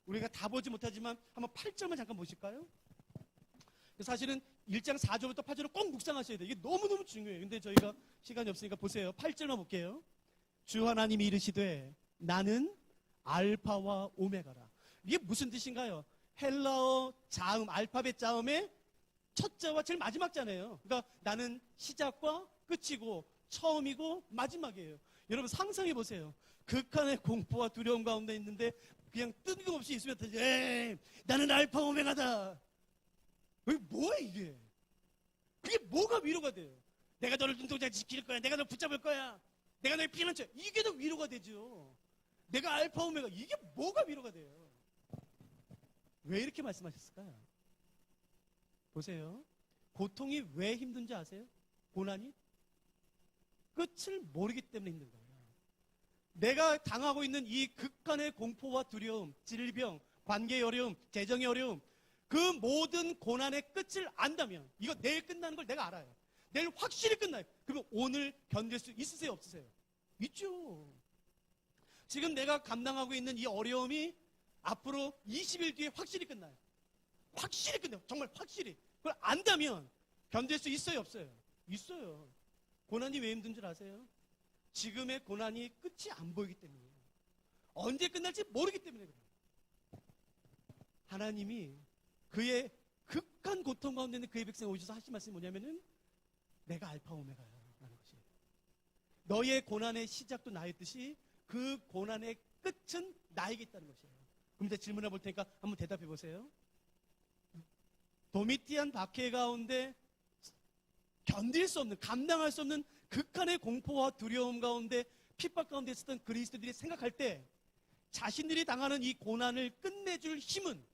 우리가 다 보지 못하지만 한번 8절만 잠깐 보실까요? 사실은 1장 4절부터 8절을 꼭 묵상하셔야 돼요. 이게 너무너무 중요해요. 근데 저희가 시간이 없으니까 보세요. 8절만 볼게요. 주 하나님이 이르시되 나는 알파와 오메가라. 이게 무슨 뜻인가요? 헬라어 자음, 알파벳 자음의 첫 자와 제일 마지막 자네요. 그러니까 나는 시작과 끝이고 처음이고 마지막이에요. 여러분 상상해 보세요. 극한의 공포와 두려움 가운데 있는데 그냥 뜬금없이 있으면 에이, 나는 알파 오메가다. 이게 뭐야 이게? 그게 뭐가 위로가 돼요? 내가 너를 눈동자 지킬 거야. 내가 너를 붙잡을 거야. 내가 너를 피난처. 이게 더 위로가 되죠. 내가 알파 오메가. 이게 뭐가 위로가 돼요? 왜 이렇게 말씀하셨을까요? 보세요. 고통이 왜 힘든지 아세요? 고난이? 끝을 모르기 때문에 힘든 거예요. 내가 당하고 있는 이 극한의 공포와 두려움, 질병, 관계의 어려움, 재정의 어려움, 그 모든 고난의 끝을 안다면, 이거 내일 끝나는 걸 내가 알아요. 내일 확실히 끝나요. 그러면 오늘 견딜 수 있으세요? 없으세요? 있죠. 지금 내가 감당하고 있는 이 어려움이 앞으로 20일 뒤에 확실히 끝나요. 확실히 끝나요. 정말 확실히. 그걸 안다면 견딜 수 있어요? 없어요? 있어요. 고난이 왜 힘든 줄 아세요? 지금의 고난이 끝이 안 보이기 때문이에요. 언제 끝날지 모르기 때문에 그래요. 하나님이 그의 극한 고통 가운데 있는 그의 백성에 오셔서 하신 말씀이 뭐냐면은 내가 알파 오메가야 라는 것이에요. 너의 고난의 시작도 나였듯이 그 고난의 끝은 나에게 있다는 것이에요. 그럼 이제 질문해 볼 테니까 한번 대답해 보세요. 도미티안 박해 가운데 견딜 수 없는, 감당할 수 없는 극한의 공포와 두려움 가운데 핍박 가운데 있었던 그리스도들이 생각할 때 자신들이 당하는 이 고난을 끝내줄 힘은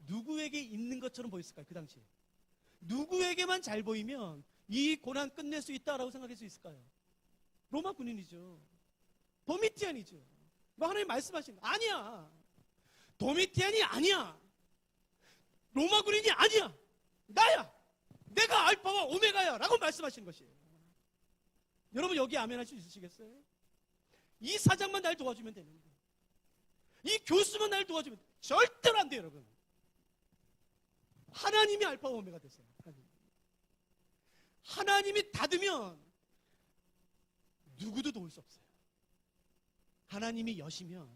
누구에게 있는 것처럼 보였을까요? 그 당시에 누구에게만 잘 보이면 이 고난 끝낼 수 있다라고 생각할 수 있을까요? 로마 군인이죠. 도미티안이죠. 뭐 하나님 말씀하신 거 아니야. 도미티안이 아니야. 로마 군인이 아니야. 나야. 내가 알파와 오메가야 라고 말씀하신 것이에요. 여러분 여기 아멘 할 수 있으시겠어요? 이 사장만 날 도와주면 되는 거예요. 이 교수만 날 도와주면 절대로 안 돼요. 여러분 하나님이 알파와 오메가 되세요. 하나님이 닫으면 누구도 도울 수 없어요. 하나님이 여시면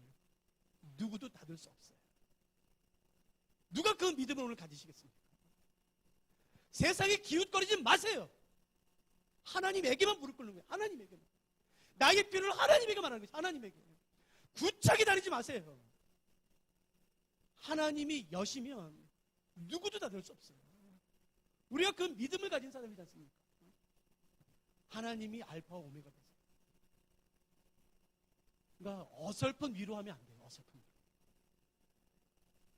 누구도 닫을 수 없어요. 누가 그 믿음을 오늘 가지시겠습니까? 세상에 기웃거리지 마세요. 하나님에게만 무릎 꿇는 거예요. 하나님에게만. 나의 필요를 하나님에게만 하는 거예요. 하나님에게. 구차게 다니지 마세요. 하나님이 여시면 누구도 닫을 수 없어요. 우리가 그 믿음을 가진 사람이지 않습니까? 하나님이 알파와 오메가 되세요. 그러니까 어설픈 위로하면 안 돼요. 어설픈 위로.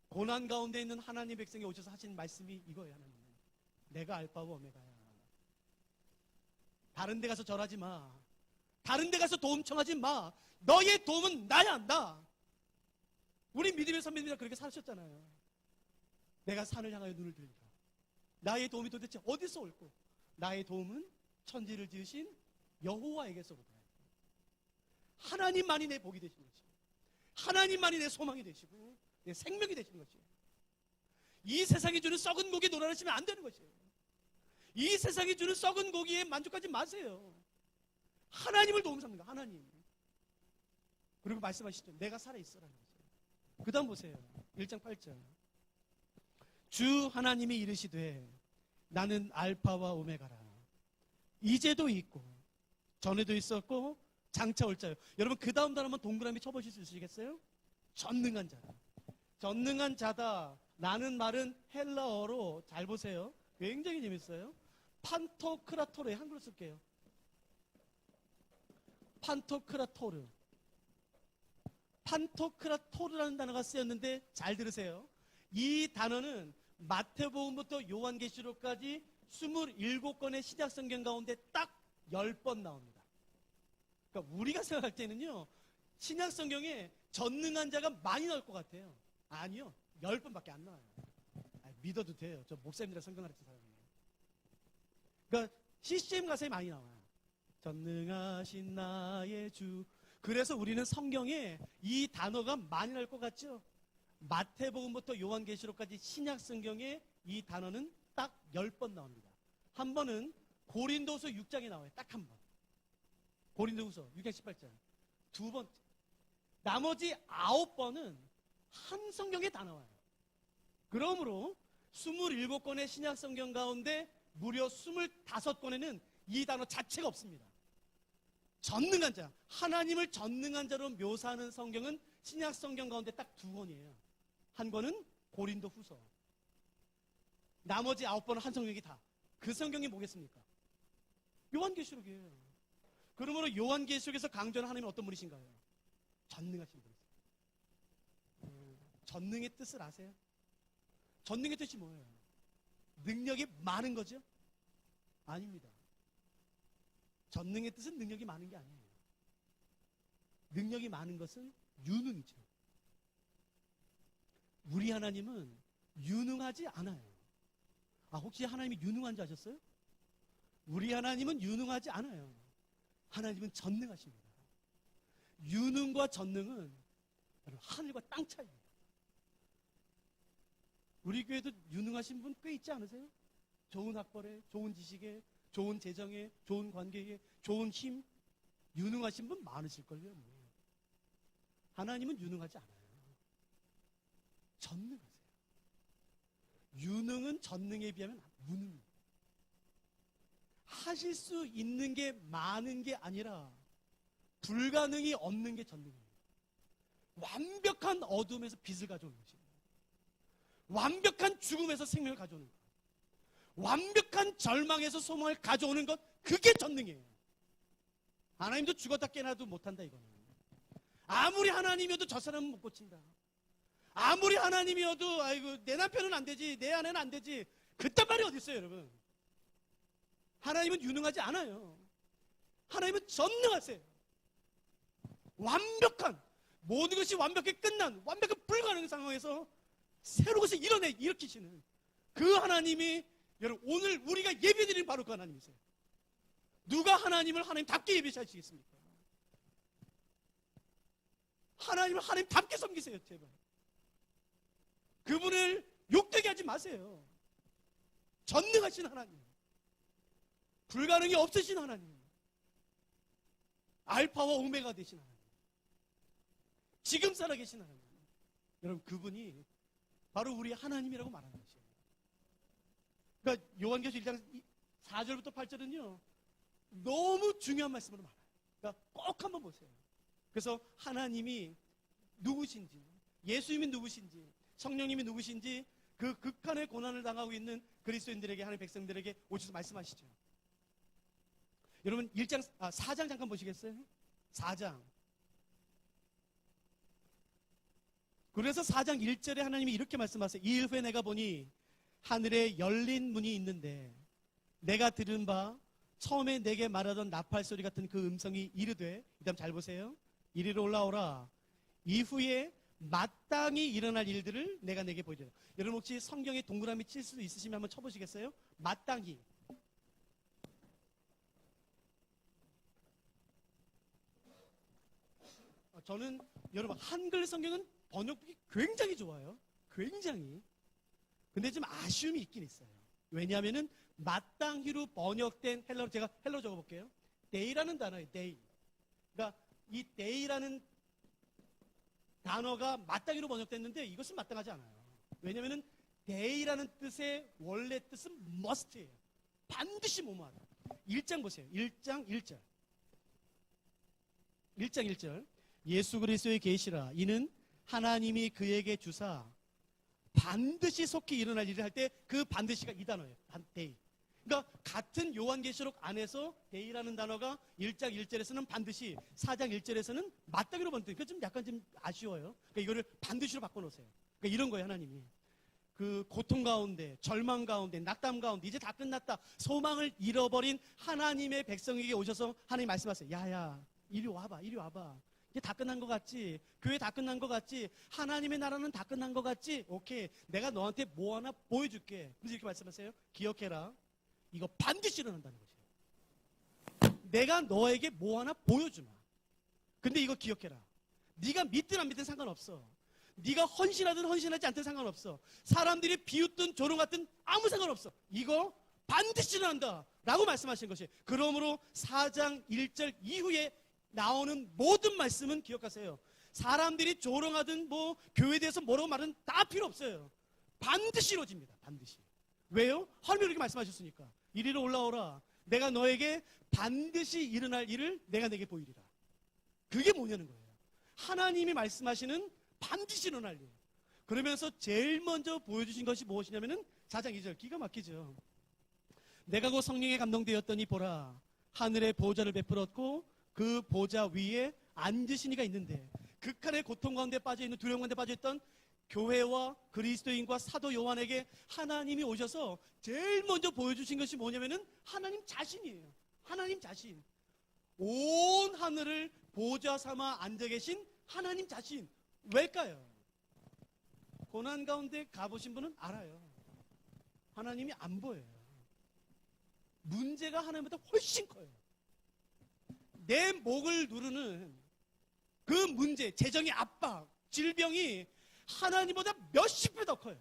고난 가운데 있는 하나님 백성이 오셔서 하신 말씀이 이거예요. 하나님은 내가 알파와 오메가야. 다른 데 가서 절하지 마. 다른 데 가서 도움 청하지 마. 너의 도움은 나야 한다. 우리 믿음의 선배님이 그렇게 사셨잖아요. 내가 산을 향하여 눈을 들리라. 나의 도움이 도대체 어디서 올고 나의 도움은 천지를 지으신 여호와에게서로다. 하나님만이 내 복이 되시는 것이고 하나님만이 내 소망이 되시고 내 생명이 되시는 것이에요. 이 세상이 주는 썩은 고기에 놀아나시면 안 되는 것이에요. 이 세상이 주는 썩은 고기에 만족하지 마세요. 하나님을 도움 삼는 거예요. 하나님. 그리고 말씀하시죠. 내가 살아있어라는 거죠. 그 다음 보세요. 1장 8절. 주 하나님이 이르시되 나는 알파와 오메가라. 이제도 있고 전에도 있었고 장차 올 자요. 여러분 그 다음 단어 한번 동그라미 쳐보실 수 있으시겠어요? 전능한 자다. 전능한 자다. 라는 말은 헬라어로 잘 보세요. 굉장히 재밌어요. 판토크라토르에 한글로 쓸게요. 판토크라토르. 판토크라토르라는 단어가 쓰였는데 잘 들으세요. 이 단어는 마태복음부터 요한계시록까지 27권의 신약성경 가운데 딱 10번 나옵니다. 그러니까 우리가 생각할 때는요, 신약성경에 전능한 자가 많이 나올 것 같아요. 아니요. 10번밖에 안 나와요. 믿어도 돼요. 저 목사님이랑 성경 가르친 사람이에요. 그러니까 CCM 가사에 많이 나와요. 전능하신 나의 주. 그래서 우리는 성경에 이 단어가 많이 나올 것 같죠? 마태복음부터 요한계시록까지 신약성경에 이 단어는 딱 10번 나옵니다. 한 번은 고린도서 6장에 나와요. 딱 한 번. 고린도후서 6장 18절. 두 번째. 나머지 9번은 한 성경에 다 나와요. 그러므로 27권의 신약 성경 가운데 무려 25권에는 이 단어 자체가 없습니다. 전능한 자, 하나님을 전능한 자로 묘사하는 성경은 신약 성경 가운데 딱 2권이에요. 한 권은 고린도 후서. 나머지 9권은 한 성경이 다. 그 성경이 뭐겠습니까? 요한계시록이에요. 그러므로 요한계시록에서 강조하는 하나님은 어떤 분이신가요? 전능하신 분이세요. 전능의 뜻을 아세요? 전능의 뜻이 뭐예요? 능력이 많은 거죠? 아닙니다. 전능의 뜻은 능력이 많은 게 아니에요. 능력이 많은 것은 유능이죠. 우리 하나님은 유능하지 않아요. 혹시 하나님이 유능한 줄 아셨어요? 우리 하나님은 유능하지 않아요. 하나님은 전능하십니다. 유능과 전능은 하늘과 땅 차이예요. 우리 교회도 유능하신 분 꽤 있지 않으세요? 좋은 학벌에, 좋은 지식에, 좋은 재정에, 좋은 관계에, 좋은 힘, 유능하신 분 많으실걸요. 하나님은 유능하지 않아요. 전능하세요. 유능은 전능에 비하면 무능해요. 하실 수 있는 게 많은 게 아니라 불가능이 없는 게 전능이에요. 완벽한 어둠에서 빛을 가져오는 것이에요. 완벽한 죽음에서 생명을 가져오는 것. 완벽한 절망에서 소망을 가져오는 것, 그게 전능이에요. 하나님도 죽었다 깨나도 못한다 이거는. 아무리 하나님이어도 저 사람은 못 고친다. 아무리 하나님이어도 아이고 내 남편은 안 되지, 내 아내는 안 되지, 그딴 말이 어디 있어요 여러분. 하나님은 유능하지 않아요. 하나님은 전능하세요. 완벽한, 모든 것이 완벽히 끝난, 완벽한 불가능한 상황에서 새로운 것을 일으키시는 그 하나님이, 여러분 오늘 우리가 예배드리는 바로 그 하나님이세요. 누가 하나님을 하나님답게 예배하시겠습니까? 하나님을 하나님답게 섬기세요 제발. 그분을 욕되게 하지 마세요. 전능하신 하나님, 불가능이 없으신 하나님, 알파와 오메가 되신 하나님, 지금 살아계신 하나님, 여러분 그분이 바로 우리 하나님이라고 말하는 것이에요. 그러니까 요한계시록 1장 4절부터 8절은요 너무 중요한 말씀으로 말해요. 그러니까 꼭 한번 보세요. 그래서 하나님이 누구신지, 예수님이 누구신지, 성령님이 누구신지 그 극한의 고난을 당하고 있는 그리스도인들에게, 하나님의 백성들에게 오셔서 말씀하시죠. 여러분 4장 잠깐 보시겠어요? 4장. 그래서 4장 1절에 하나님이 이렇게 말씀하세요. 2일 후에 내가 보니 하늘에 열린 문이 있는데 내가 들은 바 처음에 내게 말하던 나팔 소리 같은 그 음성이 이르되, 이 다음 잘 보세요. 이리로 올라오라. 이후에 마땅히 일어날 일들을 내가 내게 보여주라. 여러분 혹시 성경에 동그라미 칠 수 있으시면 한번 쳐보시겠어요? 마땅히. 저는 여러분 한글 성경은 번역이 굉장히 좋아요. 굉장히. 근데 좀 아쉬움이 있긴 있어요. 왜냐하면은 마땅히로 번역된 헬러로, 제가 헬러 적어볼게요. day라는 단어예요. day. 그러니까 이 day라는 단어가 마땅히로 번역됐는데 이것은 마땅하지 않아요. 왜냐하면은 day라는 뜻의 원래 뜻은 must예요. 반드시 뭐뭐하다. 1장 보세요. 1장 1절. 1장 1절. 예수 그리스도의 계시라. 이는 하나님이 그에게 주사 반드시 속히 일어날 일을 할 때 그 반드시가 이 단어예요. day. 그러니까 같은 요한계시록 안에서 day라는 단어가 1장 1절에서는 반드시, 4장 1절에서는 마땅히로 번뜩. 그러니까 좀 약간 좀 아쉬워요. 그러니까 이거를 반드시로 바꿔놓으세요. 그러니까 이런 거예요. 하나님이 그 고통 가운데, 절망 가운데, 낙담 가운데 이제 다 끝났다, 소망을 잃어버린 하나님의 백성에게 오셔서 하나님 말씀하세요. 야야 이리 와봐, 이리 와봐. 이제 다 끝난 것 같지? 교회 다 끝난 것 같지? 하나님의 나라는 다 끝난 것 같지? 오케이, 내가 너한테 뭐 하나 보여줄게. 그래서 이렇게 말씀하세요. 기억해라, 이거 반드시 일어난다는 거죠. 내가 너에게 뭐 하나 보여주마. 근데 이거 기억해라. 네가 믿든 안 믿든 상관없어. 네가 헌신하든 헌신하지 않든 상관없어. 사람들이 비웃든 조롱하든 아무 상관없어. 이거 반드시 일어난다 라고 말씀하신 것이에요. 그러므로 4장 1절 이후에 나오는 모든 말씀은 기억하세요. 사람들이 조롱하든 뭐 교회에 대해서 뭐라고 말은 다 필요 없어요. 반드시 이루어집니다. 반드시. 왜요? 하나님이 그렇게 말씀하셨으니까. 이리로 올라오라. 내가 너에게 반드시 일어날 일을 내가 내게 보이리라. 그게 뭐냐는 거예요. 하나님이 말씀하시는 반드시 일어날 일. 그러면서 제일 먼저 보여주신 것이 무엇이냐면은 4장 2절 기가 막히죠. 내가 곧 성령에 감동되었더니 보라 하늘의 보좌를 베풀었고 그 보좌 위에 앉으신 이가 있는데 극한의 고통 가운데 빠져있는 두려움 가운데 빠져있던 교회와 그리스도인과 사도 요한에게 하나님이 오셔서 제일 먼저 보여주신 것이 뭐냐면은 하나님 자신이에요. 하나님 자신. 온 하늘을 보좌 삼아 앉아 계신 하나님 자신. 왜일까요? 고난 가운데 가보신 분은 알아요. 하나님이 안 보여요. 문제가 하나님보다 훨씬 커요. 내 목을 누르는 그 문제, 재정의 압박, 질병이 하나님보다 몇십 배 더 커요.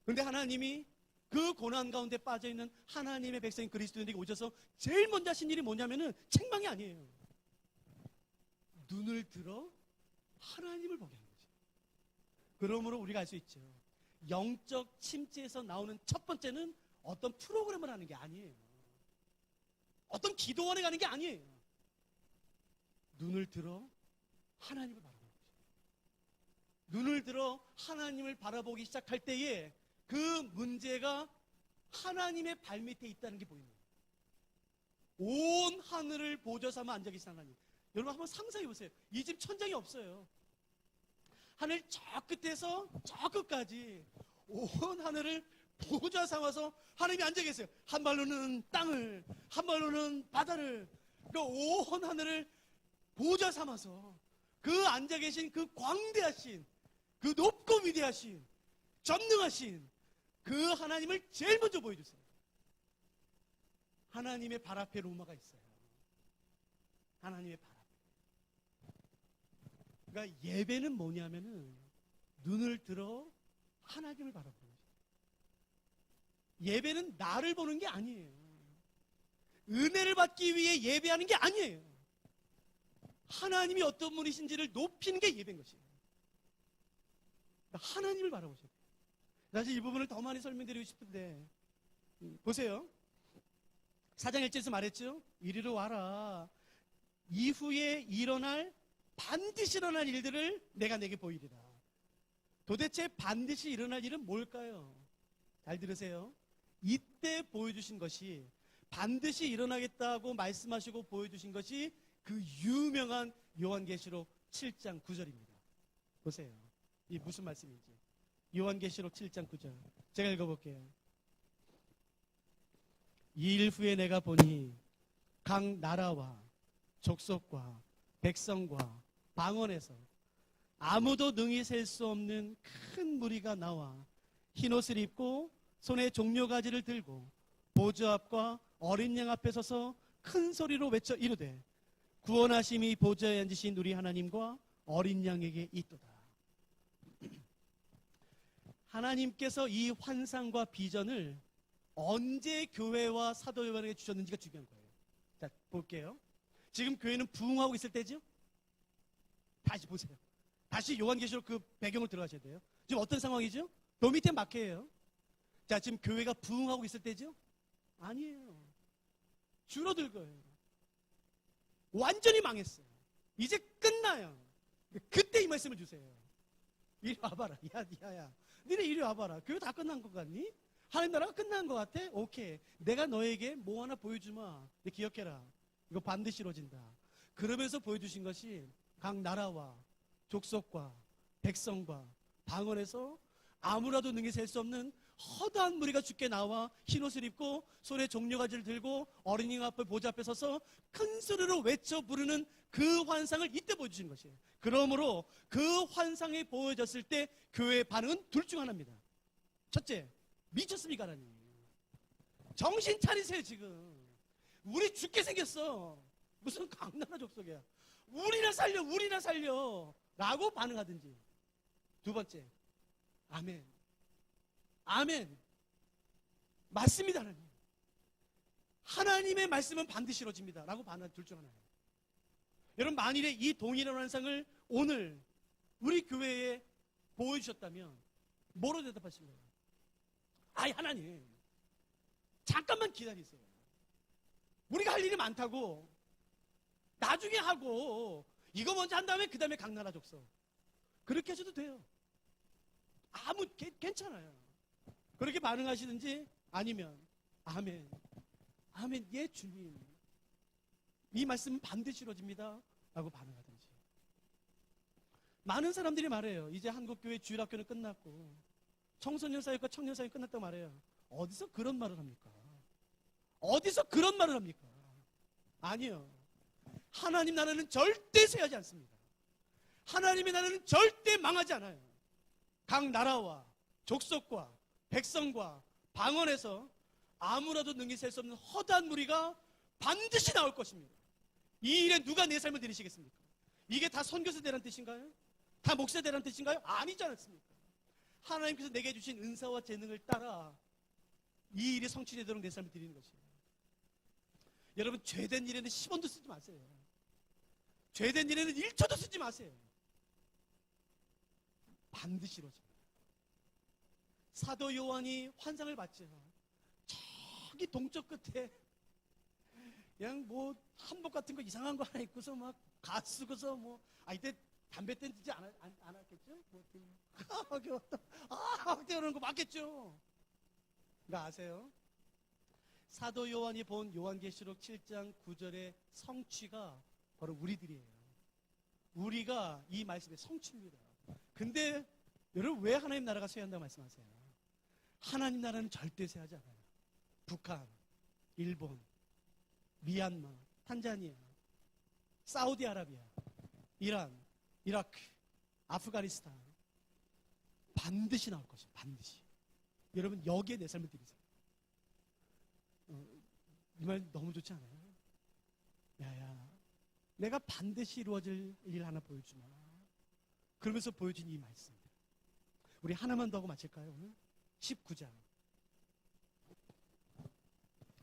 그런데 하나님이 그 고난 가운데 빠져있는 하나님의 백성인 그리스도인에게 오셔서 제일 먼저 하신 일이 뭐냐면은 책망이 아니에요. 눈을 들어 하나님을 보게 하는 거죠. 그러므로 우리가 알 수 있죠. 영적 침체에서 나오는 첫 번째는 어떤 프로그램을 하는 게 아니에요. 어떤 기도원에 가는 게 아니에요. 눈을 들어 하나님을 바라보는 거죠. 눈을 들어 하나님을 바라보기 시작할 때에 그 문제가 하나님의 발밑에 있다는 게 보이는 거예요. 온 하늘을 보좌 삼아 앉아 계신 하나님. 여러분 한번 상상해 보세요. 이 집 천장이 없어요. 하늘 저 끝에서 저 끝까지 온 하늘을 보좌 삼아서 하나님이 앉아 계세요. 한 발로는 땅을, 한 발로는 바다를, 그 온 하늘을 보좌 삼아서 그 앉아 계신 그 광대하신, 그 높고 위대하신, 전능하신 그 하나님을 제일 먼저 보여주세요. 하나님의 발 앞에 로마가 있어요. 하나님의 발 앞에. 그러니까 예배는 뭐냐면은 눈을 들어 하나님을 바라보는 거죠. 예배는 나를 보는 게 아니에요. 은혜를 받기 위해 예배하는 게 아니에요. 하나님이 어떤 분이신지를 높이는 게 예배인 것이에요. 그러니까 하나님을 바라보셔야 돼요. 사실 이 부분을 더 많이 설명드리고 싶은데 보세요. 4장 1절에서 말했죠. 이리로 와라. 이후에 반드시 일어날 일들을 내가 내게 보이리라. 도대체 반드시 일어날 일은 뭘까요? 잘 들으세요. 이때 보여주신 것이 반드시 일어나겠다고 말씀하시고 보여주신 것이 그 유명한 요한계시록 7장 9절입니다. 보세요. 이 무슨 말씀인지. 요한계시록 7장 9절. 제가 읽어볼게요. 이 일 후에 내가 보니 각 나라와 족속과 백성과 방언에서 아무도 능히 셀 수 없는 큰 무리가 나와 흰옷을 입고 손에 종려가지를 들고 보좌 앞과 어린 양 앞에 서서 큰 소리로 외쳐 이르되 구원하심이 보좌에 앉으신 우리 하나님과 어린 양에게 있도다. 하나님께서 이 환상과 비전을 언제 교회와 사도 요한에게 주셨는지가 중요한 거예요. 자, 볼게요. 지금 교회는 부흥하고 있을 때죠? 다시 보세요. 다시 요한계시록 그 배경을 들어가셔야 돼요. 지금 어떤 상황이죠? 도 밑에 막혀요. 자, 지금 교회가 부흥하고 있을 때죠? 아니에요. 줄어들 거예요. 완전히 망했어요. 이제 끝나요. 그때 이 말씀을 주세요. 이리 와봐라. 야. 니네 이리 와봐라. 교회 다 끝난 것 같니? 하나님 나라가 끝난 것 같아? 오케이. 내가 너에게 뭐 하나 보여주마. 너 기억해라. 이거 반드시 이루어진다. 그러면서 보여주신 것이 각 나라와 족속과 백성과 방언에서 아무라도 능히 셀 수 없는 허다한 무리가 주께 나와 흰옷을 입고 손에 종려가지를 들고 어린이 앞에 보좌 앞에 서서 큰 소리로 외쳐 부르는 그 환상을 이때 보여주신 것이에요. 그러므로 그 환상이 보여졌을 때 교회의 반응은 둘 중 하나입니다. 첫째, 미쳤습니까 하나님? 정신 차리세요. 지금 우리 죽게 생겼어. 무슨 강나라 족속이야. 우리나 살려 라고 반응하든지. 두 번째, 아멘. 맞습니다 하나님. 하나님의 말씀은 반드시 이루어집니다 라고 반응한 둘 중 하나예요. 여러분, 만일에 이 동일한 환상을 오늘 우리 교회에 보여주셨다면 뭐로 대답하신 거예요? 아이, 하나님, 잠깐만 기다리세요. 우리가 할 일이 많다고, 나중에 하고, 이거 먼저 한 다음에 그 다음에 각 나라 족속. 그렇게 하셔도 돼요. 괜찮아요. 그렇게 반응하시든지, 아니면, 아멘. 아멘, 예, 주님. 이 말씀은 반드시 이루어집니다. 라고 반응하든지. 많은 사람들이 말해요. 이제 한국교회 주일학교는 끝났고, 청소년 사역과 청년 사역이 끝났다고 말해요. 어디서 그런 말을 합니까? 어디서 그런 말을 합니까? 아니요. 하나님 나라는 절대 쇠하지 않습니다. 하나님의 나라는 절대 망하지 않아요. 각 나라와 족속과 백성과 방언에서 아무라도 능히 셀 수 없는 허다한 무리가 반드시 나올 것입니다. 이 일에 누가 내 삶을 들이시겠습니까? 이게 다 선교사 되라는 뜻인가요? 다 목사 되라는 뜻인가요? 아니지 않습니까? 하나님께서 내게 주신 은사와 재능을 따라 이 일이 성취되도록 내 삶을 드리는 것이에요. 여러분, 죄된 일에는 10원도 쓰지 마세요. 죄된 일에는 1초도 쓰지 마세요. 반드시 이루어집니다. 사도 요한이 환상을 봤죠. 저기 동쪽 끝에 그냥 뭐 한복 같은 거 이상한 거 하나 입고서 막 가쓰고서 이때 담배 떼지 않았겠죠? 그러는 거 맞겠죠? 그러니까 아세요? 사도 요한이 본 요한계시록 7장 9절의 성취가 바로 우리들이에요. 우리가 이 말씀의 성취입니다. 근데 여러분, 왜 하나님 나라가 쇠한다고 말씀하세요? 하나님 나라는 절대 쇠하지 않아요. 북한, 일본, 미얀마, 탄자니아, 사우디아라비아, 이란, 이라크, 아프가니스탄 반드시 나올 것이에요. 반드시. 여러분, 여기에 내 삶을 드리세요. 이 말 너무 좋지 않아요? 야야, 내가 반드시 이루어질 일 하나 보여주마. 그러면서 보여준 이 말씀. 우리 하나만 더 하고 마칠까요, 오늘? 19장.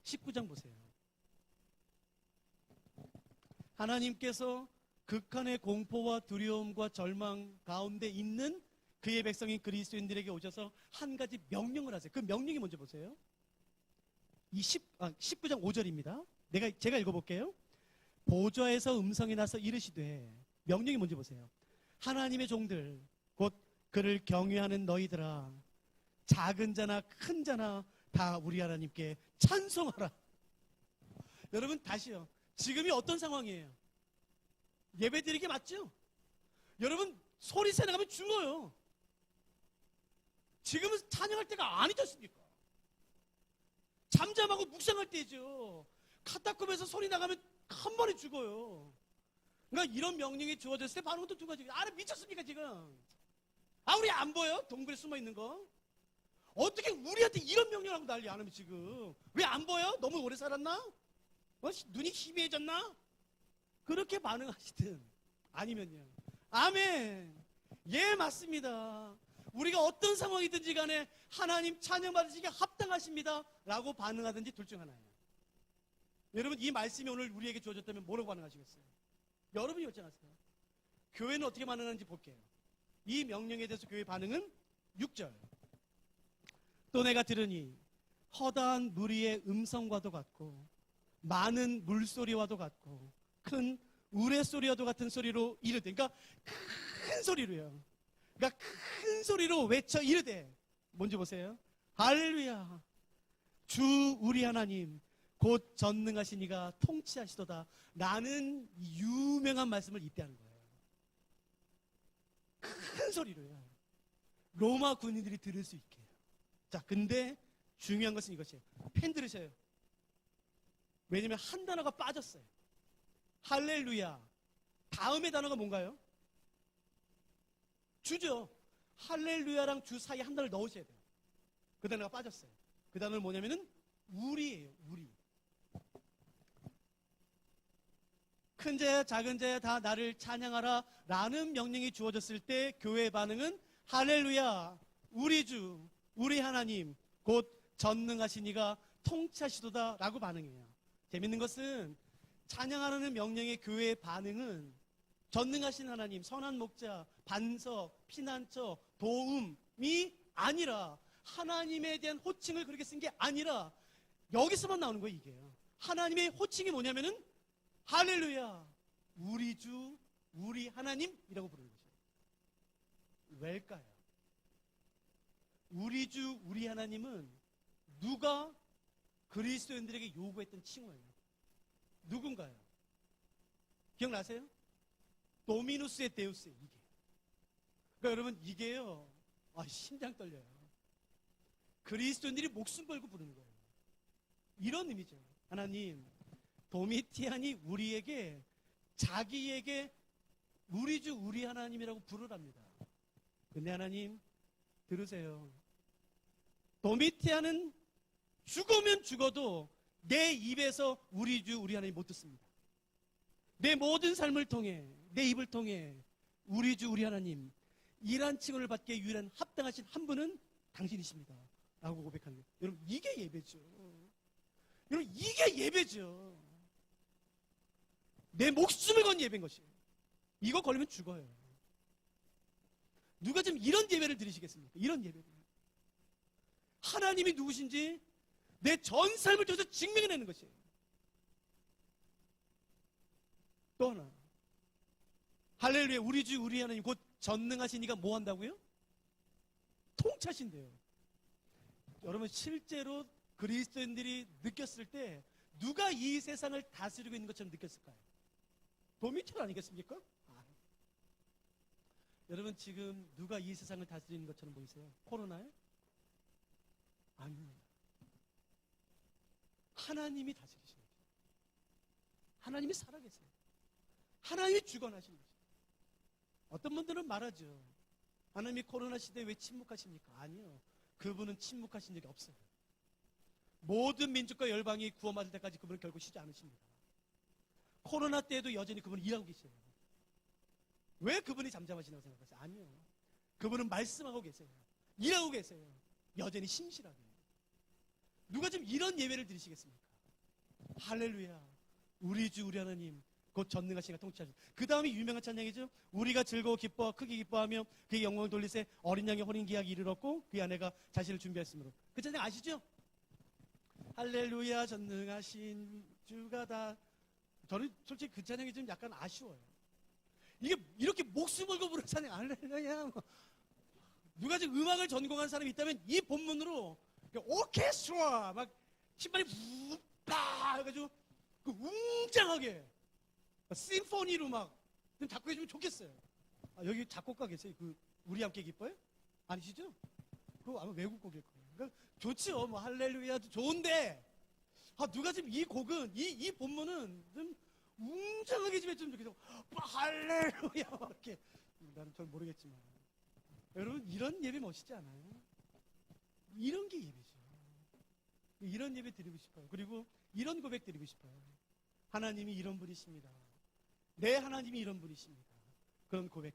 19장 보세요. 하나님께서 극한의 공포와 두려움과 절망 가운데 있는 그의 백성인 그리스도인들에게 오셔서 한 가지 명령을 하세요. 그 명령이 뭔지 보세요. 19장 5절입니다. 제가 읽어볼게요. 보좌에서 음성이 나서 이르시되, 명령이 뭔지 보세요. 하나님의 종들, 곧 그를 경외하는 너희들아, 작은 자나 큰 자나 다 우리 하나님께 찬송하라. 여러분, 다시요. 지금이 어떤 상황이에요? 예배드리기 맞죠? 여러분, 소리 새 나가면 죽어요. 지금은 찬양할 때가 아니지 않습니까? 잠잠하고 묵상할 때죠. 카타콤에서 소리 나가면 한 번에 죽어요. 그러니까 이런 명령이 주어졌을 때 반응은 또 두 가지. 미쳤습니까 지금? 우리 안 보여? 동굴에 숨어 있는 거? 어떻게 우리한테 이런 명령하고 난리 안 하면 지금? 왜 안 보여? 너무 오래 살았나? 눈이 희미해졌나? 그렇게 반응하시든 아니면요. 아멘. 예, 맞습니다. 우리가 어떤 상황이든지 간에 하나님 찬양 받으시기에 합당하십니다 라고 반응하든지 둘 중 하나예요. 여러분, 이 말씀이 오늘 우리에게 주어졌다면 뭐라고 반응하시겠어요? 여러분이 결정하세요. 교회는 어떻게 반응하는지 볼게요. 이 명령에 대해서 교회의 반응은 6절. 또 내가 들으니 허다한 무리의 음성과도 같고 많은 물소리와도 같고 큰 우레소리와도 같은 소리로 이르되, 그러니까 큰 소리로요. 그러니까 큰 소리로 외쳐 이르되, 뭔지 보세요. 할렐루야, 주 우리 하나님 곧 전능하신 이가 통치하시도다 라는 유명한 말씀을 이때 하는 거예요. 큰 소리로요. 로마 군인들이 들을 수 있게. 자, 근데 중요한 것은 이것이에요. 펜 들으셔요. 왜냐면 한 단어가 빠졌어요. 할렐루야. 다음의 단어가 뭔가요? 주죠. 할렐루야랑 주 사이에 한 단어를 넣으셔야 돼요. 그 단어가 빠졌어요. 그 단어는 뭐냐면은 우리예요. 우리. 큰 자야 작은 자야 다 나를 찬양하라 라는 명령이 주어졌을 때 교회의 반응은 할렐루야, 우리 주, 우리 하나님 곧 전능하신 이가 통치하시도다 라고 반응해요. 재밌는 것은 찬양하라는 명령의 교회의 반응은 전능하신 하나님, 선한 목자, 반석, 피난처, 도움이 아니라 하나님에 대한 호칭을 그렇게 쓴 게 아니라 여기서만 나오는 거예요. 이게 하나님의 호칭이 뭐냐면은 할렐루야 우리 주 우리 하나님이라고 부르는 거죠. 왜일까요? 우리 주 우리 하나님은 누가 그리스도인들에게 요구했던 칭호예요. 누군가요? 기억나세요? 도미누스의 데우스 이게. 그러니까 여러분 이게요. 심장 떨려요. 그리스도인들이 목숨 걸고 부르는 거예요. 이런 의미죠. 하나님, 도미티안이 우리에게 자기에게 우리 주 우리 하나님이라고 부르랍니다. 근데 하나님 들으세요. 도미티안은 죽으면 죽어도 내 입에서 우리 주 우리 하나님 못 듣습니다. 내 모든 삶을 통해 내 입을 통해 우리 주 우리 하나님 이란 칭호를 받기에 유일한 합당하신 한 분은 당신이십니다 라고 고백하는 거예요. 여러분 이게 예배죠. 여러분 이게 예배죠. 내 목숨을 건 예배인 것이에요. 이거 걸리면 죽어요. 누가 좀 이런 예배를 드리시겠습니까? 이런 예배를. 하나님이 누구신지 내 전 삶을 통해서 증명해내는 것이에요. 또 하나 할렐루야 우리 주 우리 하나님 곧 전능하신 이가 뭐 한다고요? 통치하신대요. 여러분 실제로 그리스도인들이 느꼈을 때 누가 이 세상을 다스리고 있는 것처럼 느꼈을까요? 도미티안 아니겠습니까? 여러분 지금 누가 이 세상을 다스리는 것처럼 보이세요? 코로나요? 아닙니다. 하나님이 다스리시는 거죠. 하나님이 살아계세요. 하나님이 주관하시는 거죠. 어떤 분들은 말하죠. 하나님이 코로나 시대에 왜 침묵하십니까? 아니요. 그분은 침묵하신 적이 없어요. 모든 민족과 열방이 구원받을 때까지 그분은 결국 쉬지 않으십니다. 코로나 때에도 여전히 그분은 일하고 계세요. 왜 그분이 잠잠하시다고 생각하세요? 아니요. 그분은 말씀하고 계세요. 일하고 계세요. 여전히 신실하게. 누가 좀 이런 예배를 드리시겠습니까? 할렐루야. 우리 주 우리 하나님 곧 전능하시니가 통치하시고 그 다음이 유명한 찬양이죠. 우리가 즐거워 기뻐 크게 기뻐하며 그의 영광을 돌리세 어린 양의 혼인 기약이 이르렀고 그의 아내가 자신을 준비했으므로. 그 찬양 아시죠? 할렐루야 전능하신 주가 다. 저는 솔직히 그 찬양이 좀 약간 아쉬워요. 이게 이렇게 목숨 걸고 부르는 찬양 할렐루야. 누가 지금 음악을 전공한 사람이 있다면 이 본문으로 오케스트라 막 신발이 붓다 해가지고 그 웅장하게 심포니로 막 좀 작곡해주면 좋겠어요. 여기 작곡가 계세요? 그 우리 함께 기뻐요? 아니시죠? 그거 아마 외국 곡일 거예요. 그러니까 좋죠. 뭐 할렐루야도 좋은데 누가 지금 이 곡은 이 본문은 좀 웅장하게 좀 해주면 좋겠어. 할렐루야 막 이렇게. 나는 잘 모르겠지만 여러분 이런 예배 멋있지 않아요? 이런 게 예배죠. 이런 예배 드리고 싶어요. 그리고 이런 고백 드리고 싶어요. 하나님이 이런 분이십니다. 내 하나님이 이런 분이십니다. 그런 고백